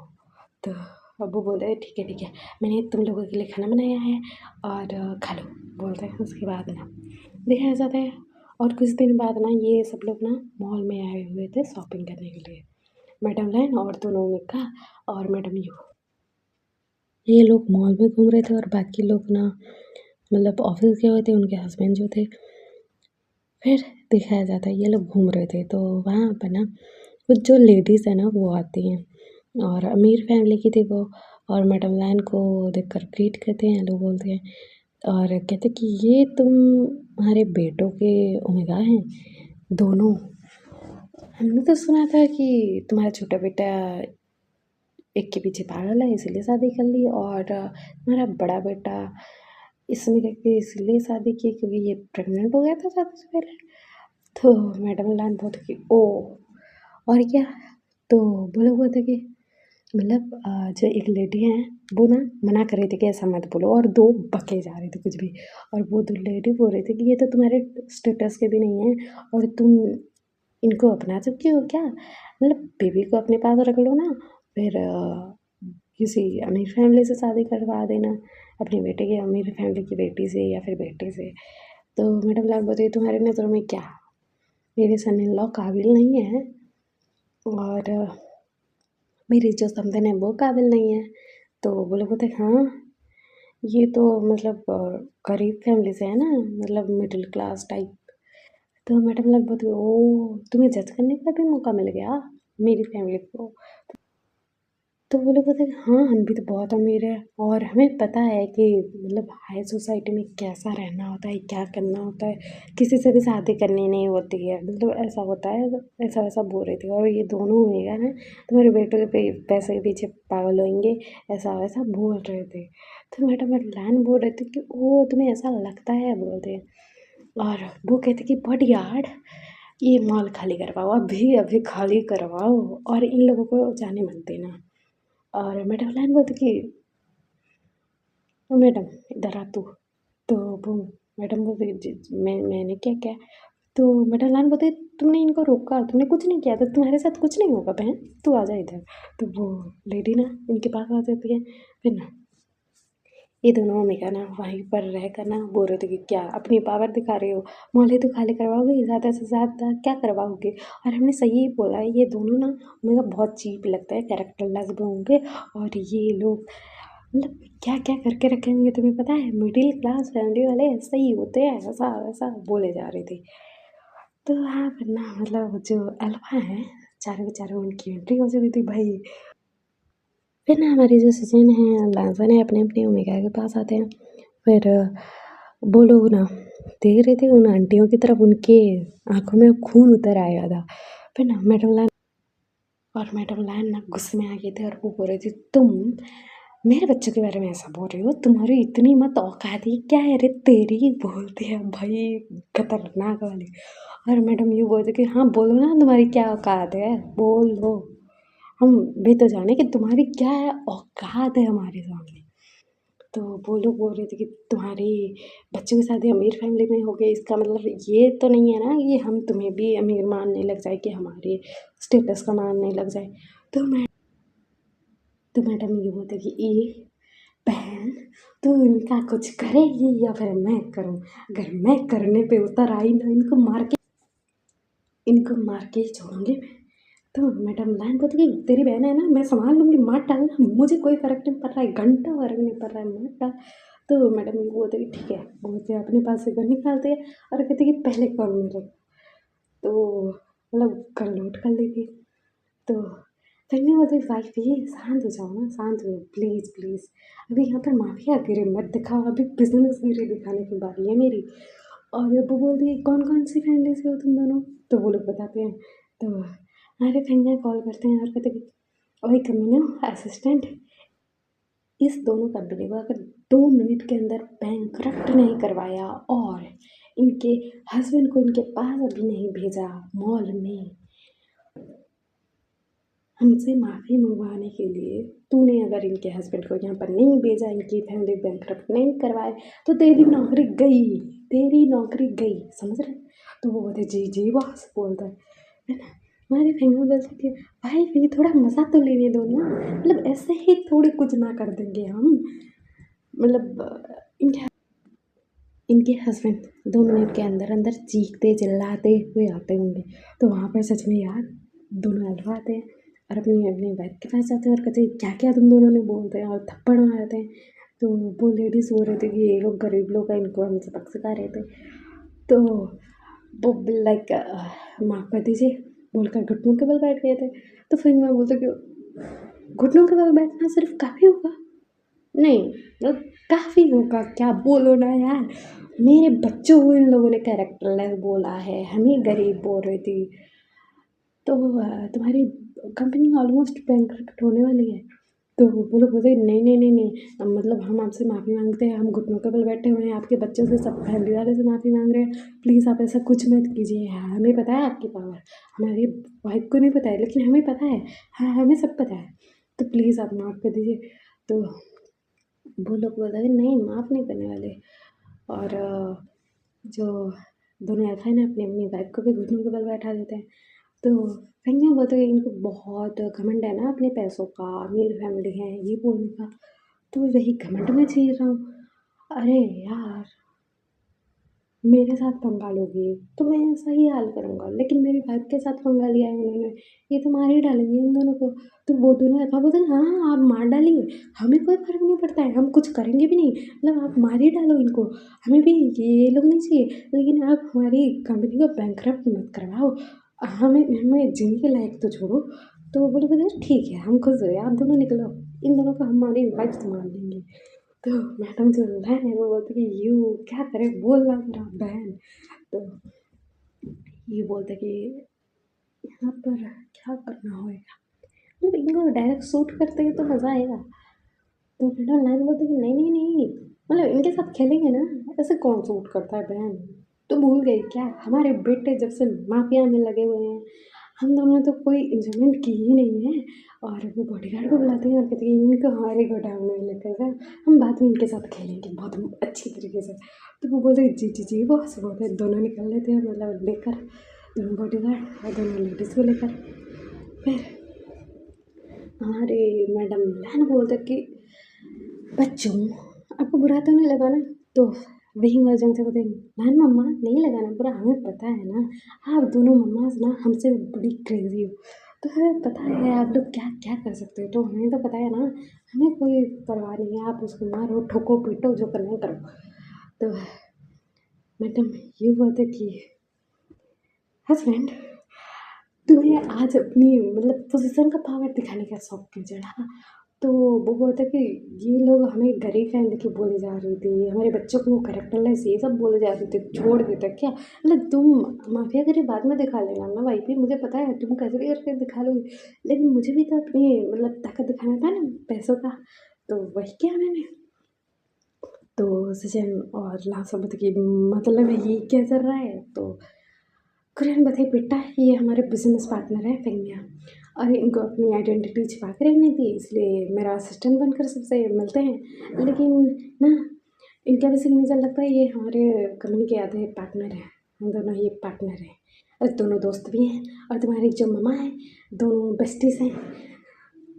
तो अब्बू बोले ठीक है, मैंने तुम लोगों के लिए खाना बनाया है और खा लो, बोलते हैं। उसके बाद ना दिखाया जाता है, और कुछ दिन बाद ना ये सब लोग ना मॉल में आए हुए थे शॉपिंग करने के लिए, मैडम लाइन और दोनों मिक्का और मैडम यू। ये लोग मॉल में घूम रहे थे और बाकी लोग ना मतलब ऑफिस गए हुए थे, उनके हस्बैंड जो थे। फिर दिखाया जाता है ये लोग घूम रहे थे, तो वहाँ पर ना कुछ जो लेडीज़ है ना वो आती हैं और अमीर फैमिली की थी वो, और मैडम लाइन को देखकर ग्रीट करते हैं, लोग बोलते हैं और कहते कि ये तुम्हारे बेटों के ओमेगा हैं दोनों। हमने तो सुना था कि तुम्हारा छोटा बेटा एक के पीछे पागल है इसलिए शादी कर ली, और तुम्हारा बड़ा बेटा इसमें करके इसलिए शादी की क्योंकि ये प्रेग्नेंट हो गया था शादी से पहले। तो मैडम लाइन बहुत कि ओ, और क्या। तो वो लोग बोलते कि मतलब जो एक लेडी हैं वो ना मना कर रही थी कि ऐसा मत बोलो, और दो बके जा रहे थे कुछ भी, और वो दो लेडी बोल रही थी कि ये तो तुम्हारे स्टेटस के भी नहीं है और तुम इनको अपना चुकी हो क्या, मतलब बेबी को अपने पास रख लो ना, फिर किसी अमीर फैमिली से शादी करवा देना अपने बेटे की, अमीर फैमिली की बेटी से या फिर बेटे से। तो मैडम लाल बोलती तुम्हारी नज़रों में क्या, मेरे सन इन लॉ काबिल नहीं है और मेरी जो समधन है वो काबिल नहीं है। तो वो लोग बोलते हाँ, ये तो मतलब गरीब फैमिली से है ना, मतलब मिडिल क्लास टाइप। तो मैडम लाल बोलती ओ, तुम्हें जज करने का भी मौका मिल गया मेरी फैमिली को। तो वो लोग बोलते हैं हाँ, हम भी तो बहुत अमीर हैं और हमें पता है कि मतलब हाई सोसाइटी में कैसा रहना होता है, क्या करना होता है, किसी से भी शादी करनी नहीं होती है, मतलब ऐसा होता है, ऐसा वैसा बोल रही थी। और ये दोनों होएगा ना तुम्हारे बेटों के पैसे के पीछे पागल होंगे, ऐसा वैसा बोल रहे थे। तो मैडम लाइन बोल रहे थे कि ओ तुम्हें ऐसा लगता है, बोलते हैं। और वो कहते कि बट यार ये मॉल खाली करवाओ, अभी अभी खाली करवाओ और इन लोगों को जाने मत देना। और मैडम लाइन बोलती कि ओ मैडम इधर आ तू। तो वो मैडम बोलती मैंने क्या क्या। तो मैडम लाइन बोलती तुमने इनको रोका, तुमने कुछ नहीं किया, तो तुम्हारे साथ कुछ नहीं होगा बहन, तू आ जा इधर। तो वो लेडी ना इनके पास आ जाती है, फिर ना ये दोनों ओमेगा ना वहीं पर रह कर ना बोल रहे थे कि क्या अपनी पावर दिखा रहे हो, मोहल्ले तो खाली करवाओगे, ज़्यादा से ज़्यादा क्या करवाओगे। और हमने सही ही बोला है, ये दोनों ना ओमेगा बहुत चीप लगता है, कैरेक्टरलेस भी होंगे, और ये लोग मतलब क्या क्या करके रखे होंगे तुम्हें पता है, मिडिल क्लास फैमिली वाले ऐसे ही होते हैं, ऐसा वैसा बोले जा रहे थे। तो हाँ फिर ना मतलब जो अल्फा है, चारों के चारों उनकी एंट्री हो चुकी थी भाई। फिर ना हमारे जो सचिन हैं लाजन है अपने अपने ओमेगा के पास आते हैं। फिर वो लोग ना देख रहे थे उन आंटियों की तरफ, उनके आंखों में खून उतर आया था। फिर ना मैडम लाइन ना गुस्से में आ गए थे और वो बोल रही थी तुम मेरे बच्चों के बारे में ऐसा बोल रही हो, तुम्हारी इतनी मत औकात ही क्या है रे तेरी, बोलती है भाई खतरनाक वाली। और मैडम यूँ बोलती कि हाँ बोलो ना तुम्हारी क्या औकात है, बोल लो। हम भी तो जाने कि तुम्हारी क्या है औकात है हमारे सामने। तो वो लोग बोल रहे थे कि तुम्हारी बच्चों की शादी अमीर फैमिली में हो गई, इसका मतलब ये तो नहीं है ना कि हम तुम्हें भी अमीर मानने लग जाए, कि हमारे स्टेटस का मानने लग जाए। तो मैडम ये बोलते कि ये बहन, तू इनका कुछ करेगी या फिर मैं करूँ? अगर मैं करने पे उतर आई ना, इनको मार के ही छोड़ूंगी मैं। तो मैडम लाइन बोलती कि तेरी बहन है ना, मैं संभाल लूँगी, मार डालना, मुझे कोई फ़र्क नहीं पड़ रहा है, घंटा फ़र्क नहीं पड़ रहा है, मार डाल। तो मैडम ये बोलते कि ठीक है, बोलते अपने पास से गन निकालते हैं और कहते कि पहले कॉल मेरे। तो मतलब गन लोड कर लेती। तो फिर मैं बोलती वाइफ ये शांत हो जाओ ना, शांत हो प्लीज़ प्लीज़। अभी यहाँ पर माफिया गिरी मत दिखाओ, अभी बिजनेस गिरी दिखाने की बारी है मेरी। और वो बोलती है कौन कौन सी फैमिली से हो तुम दोनों? तो वो लोग बताते हैं। तो हमारे भैया कॉल करते हैं और कहते कि ओए कमीना असिस्टेंट, इस दोनों कंपनी को अगर 2 मिनट के अंदर बैंकरप्ट नहीं करवाया और इनके हस्बैंड को इनके पास अभी नहीं भेजा मॉल में हमसे माफ़ी मंगवाने के लिए, तूने अगर इनके हस्बैंड को यहाँ पर नहीं भेजा, इनकी फैमिली बैंकरप्ट नहीं करवाए, तो तेरी नौकरी गई, तेरी नौकरी गई, समझ रहे? तो वो बोलते जी जी बॉस बोलता है ना। हमारे फैमिली बोलते कि भाई ये थोड़ा मज़ा तो लेने दो ना, मतलब ऐसे ही थोड़ी कुछ ना कर देंगे हम, मतलब इनके हस्बैंड 2 मिनट के अंदर अंदर चीखते चिल्लाते हुए आते होंगे। तो वहाँ पर सच में यार दोनों अलवा आते हैं और अपनी अपनी वाइफ के पास जाते हैं और कहते हैं क्या क्या तुम दोनों ने बोलते हैं और थप्पड़ मारते हैं। तो वो लेडीज़ बोल रहे थे कि ये लोग गरीब लोग हैं, इनको हम सबक सिखा रहे थे। तो वो लाइक माफ़ कर दीजिए बोलकर घुटनों के बल बैठ गए थे। तो फिर मैं बोलते कि घुटनों के बल बैठना सिर्फ काफ़ी होगा? नहीं, मतलब काफ़ी होगा क्या, बोलो ना यार। मेरे बच्चों को इन लोगों ने कैरेक्टरलेस बोला है, हमें गरीब बोल रही थी। तो तुम्हारी कंपनी ऑलमोस्ट बैंकरप्ट होने वाली है। तो वो लोग बोलते नहीं नहीं नहीं नहीं, मतलब हम आपसे माफ़ी मांगते हैं, हम घुटनों के बल बैठे हुए हैं, आपके बच्चों से, सब फैमिली वाले से माफ़ी मांग रहे हैं, प्लीज़ आप ऐसा कुछ मत कीजिए। हाँ, हमें पता है आपकी पावर, हमारी वाइफ को नहीं पता है लेकिन हमें पता है। हाँ, हमें सब पता है, तो प्लीज़ आप माफ़ कर दीजिए। तो वो लोग बोलते हैं नहीं माफ़ नहीं करने वाले। और जो दोनों एफ ने अपनी अपनी वाइफ को भी घुटनों के बल बैठा देते हैं। तो फिर मैं बोलते हैं इनको बहुत घमंड है ना अपने पैसों का, अमीर फैमिली है ये बोलने का। तो वही घमंड में जी रहा हूँ। अरे यार, मेरे साथ पंगा लोगे तो मैं ऐसा ही हाल करूँगा, लेकिन मेरी वाइफ के साथ पंगा लिया है उन्होंने, ये तो मार ही डालेंगे इन दोनों को। तो वो दोनों ऐसा बोलते हैं हाँ आप मार डालिए, हमें कोई फ़र्क नहीं पड़ता है, हम कुछ करेंगे भी नहीं, मतलब आप मार ही डालो इनको, हमें भी ये लोग नहीं चाहिए, लेकिन आप हमारी कंपनी को बैंकरप्ट मत करवाओ, हमें हमें जीने के लायक तो छोड़ो। तो वो लोग बोलते हैं ठीक है हम खुश हुए, आप दोनों निकलो, इन दोनों को हमारी वाइफ संभाल लेंगे। तो मैडम जो बहन है वो बोलती कि यू क्या करे, बोल रहा मेरा बहन। तो ये बोलते कि यहाँ पर क्या करना होएगा, मतलब इनको डायरेक्ट शूट करते हैं तो मज़ा आएगा। तो मैडम लाइन बोलते कि नहीं नहीं नहीं, मतलब इनके साथ खेलेंगे ना, ऐसे कौन शूट करता है बहन, तो भूल गई क्या हमारे बेटे जब से माफिया में लगे हुए हैं, हम दोनों ने तो कोई इंजॉयमेंट की ही नहीं है। और वो बॉडीगार्ड को बुलाते हैं और कहते हैं इनको हमारे गोडाउन में लेकर जाओ, हम बाद में इनके साथ खेलेंगे बहुत अच्छी तरीके से। तो वो बोलते जी जी जी बॉस बोलते, दोनों निकल लेते हैं मतलब लेकर, दोनों बॉडीगार्ड और दोनों लेडीज़ को लेकर। फिर हमारे मैडम लहन बोलते कि बच्चों आपको बुरा तो नहीं लगा ना? तो वही वर्जन से बोलते लहन मम्मा नहीं लगा ना बुरा, हमें पता है ना आप दोनों मम्माज ना हमसे बड़ी क्रेजी हो, तो हमें पता है आप लोग क्या क्या कर सकते हो, तो हमें तो पता है ना, हमें कोई परवाह नहीं है, आप उसको मारो ठोको पीटो जो करना है करो। तो मैडम ये बोलते कि हस्बैंड तुम्हें आज अपनी मतलब पोजीशन का पावर दिखाने का शौक क्यों चढ़ा? तो वो बोलता कि ये लोग हमें गरीब फैमिली की बोले जा रही थी, हमारे बच्चों को कैरेक्टरलेस ये सब बोले जा रहे थे, छोड़ देते क्या, मतलब तुम माफियागिरी बाद में दिखा लेना ना भाई, फिर मुझे पता है तुम कैसे भी करके दिखा लोगे, लेकिन मुझे भी तो अपनी मतलब ताकत दिखाना था ना पैसों का। तो वही किया मैंने। तो सचिन और लास्ट में कि मतलब ये क्या चल रहा है, तो कुरियन बताइए बेटा ये हमारे बिजनेस पार्टनर है फिल्मिया, और इनको अपनी आइडेंटिटी छिपा के रखनी थी, इसलिए मेरा असिस्टेंट बनकर सबसे मिलते हैं। लेकिन ना इनका भी सिग्नेचर लगता है ये हमारे कंपनी के आधे पार्टनर हैं, हम दोनों ही पार्टनर हैं और दोनों दोस्त भी हैं। और तुम्हारी जो मम्मा है दोनों बेस्टीज हैं।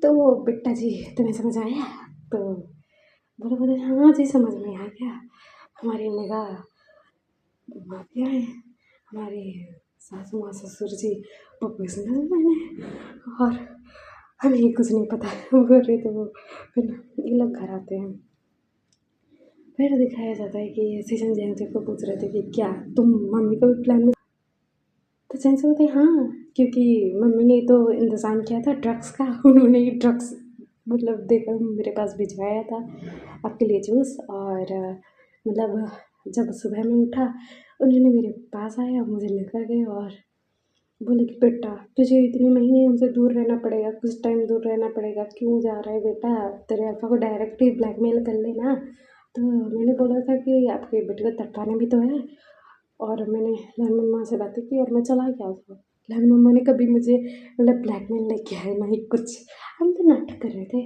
तो बिट्टा जी तुम्हें समझ आया? तो बोले बोले हाँ जी समझ में आ गया। हमारी निगाह माफिया है, हमारे सासू माँ ससुर जी प्रोफेशनल मैन है और हमें कुछ नहीं पता बोल रहे थे वो। फिर ये लोग घर आते हैं, फिर दिखाया जाता है कि सीजन जयंती को पूछ रहे थे कि क्या तुम मम्मी को भी प्लान में, तो जैसे बोलते हाँ क्योंकि मम्मी ने तो इंतज़ाम किया था ड्रग्स का, उन्होंने ही ड्रग्स मतलब देकर मेरे पास भिजवाया था आपके लिए जूस। और मतलब जब सुबह में उठा उन्होंने मेरे पास आया, मुझे लेकर गए और बोले कि बेटा तुझे इतने महीने हमसे दूर रहना पड़ेगा, कुछ टाइम दूर रहना पड़ेगा, क्यों जा रहा है बेटा, तेरे अल्फा को डायरेक्ट ही ब्लैकमेल कर लेना। तो मैंने बोला था कि आपके बेटे को तड़पाना भी तो है। और मैंने लहन मम्मा से बातें की और मैं चला गया उसको। लहन मम्मा ने कभी मुझे मतलब ब्लैकमेल नहीं किया है ना ही कुछ, हम तो नाटक कर रहे थे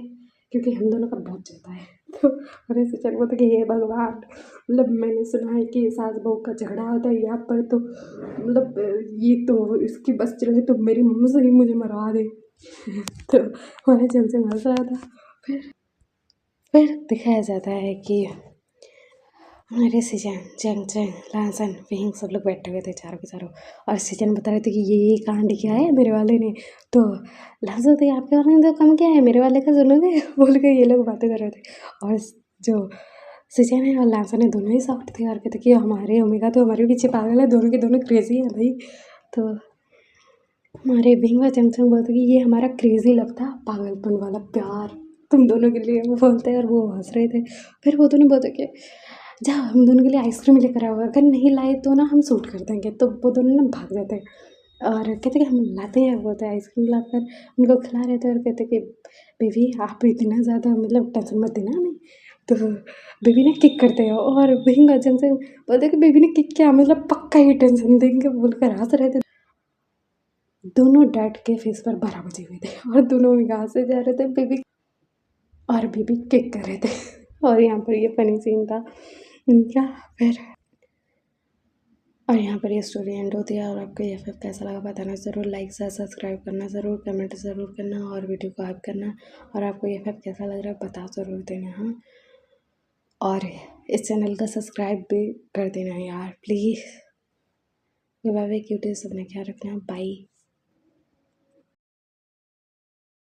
क्योंकि हम दोनों का बहुत चलता है। तो मेरे से चल था कि हे भगवान, मतलब मैंने सुना है कि सास बहू का झगड़ा होता है यहाँ पर, तो मतलब ये तो इसकी बस चले तो मेरी मम्मी से ही मुझे मरवा दे। तो हमारे जब से हंस रहा था। फिर दिखाया जाता है कि हमारे सीजन जंग जंग लासन विंग सब लोग बैठे हुए थे चारों के चारों, और सीजन बता रहे थे कि ये कांड किया है मेरे वाले ने। तो लासन थे आपके वाले ने तो कम किया है, मेरे वाले का सुनोगे बोल के ये लोग बातें कर रहे थे। और जो सीजन है और लासन है दोनों ही सॉफ्ट थे और कहते कि हमारे ओमेगा तो हमारे पीछे पागल है, दोनों के दोनों क्रेजी हैं भाई। तो हमारे विंग व जंग जंग बोलते कि ये हमारा क्रेजी लव था, पागलपन वाला प्यार तुम दोनों के लिए, वो बोलते हैं और वो हंस रहे थे। फिर वो दोनों बोलते कि जा हम दोनों के लिए आइसक्रीम लेकर आओगे, अगर नहीं लाए तो ना हम शूट कर देंगे। तो वो दोनों ना भाग जाते हैं और कहते कि हम लाते हैं, बोलते हैं आइसक्रीम लाकर उनको खिला रहे थे और कहते कि बेबी आप इतना ज़्यादा मतलब टेंशन मत देना हमें। तो बेबी ने किक करते हैं और विंग अजन से बोलते कि बेबी ने किक किया मतलब पक्का ही टेंशन देंगे बोलकर हंस रहे थे। दोनों डैड के फेस पर 12 बजे हुए थे और दोनों यहाँ से जा रहे थे बेबी, और बेबी किक कर रहे थे। और यहाँ पर ये फनी सीन था इनका। फिर और यहाँ पर ये स्टोरी एंड होती है। और आपको ये फिर कैसा लगा बताना ज़रूर, लाइक से सब्सक्राइब करना ज़रूर, कमेंट ज़रूर करना और वीडियो को हाइप करना। और आपको ये फिर कैसा लग रहा है बता ज़रूर देना। हाँ, और इस चैनल का सब्सक्राइब भी कर देना यार प्लीज़। बाय बाय, क्यूटी, सबने ख्याल रखना, बाय।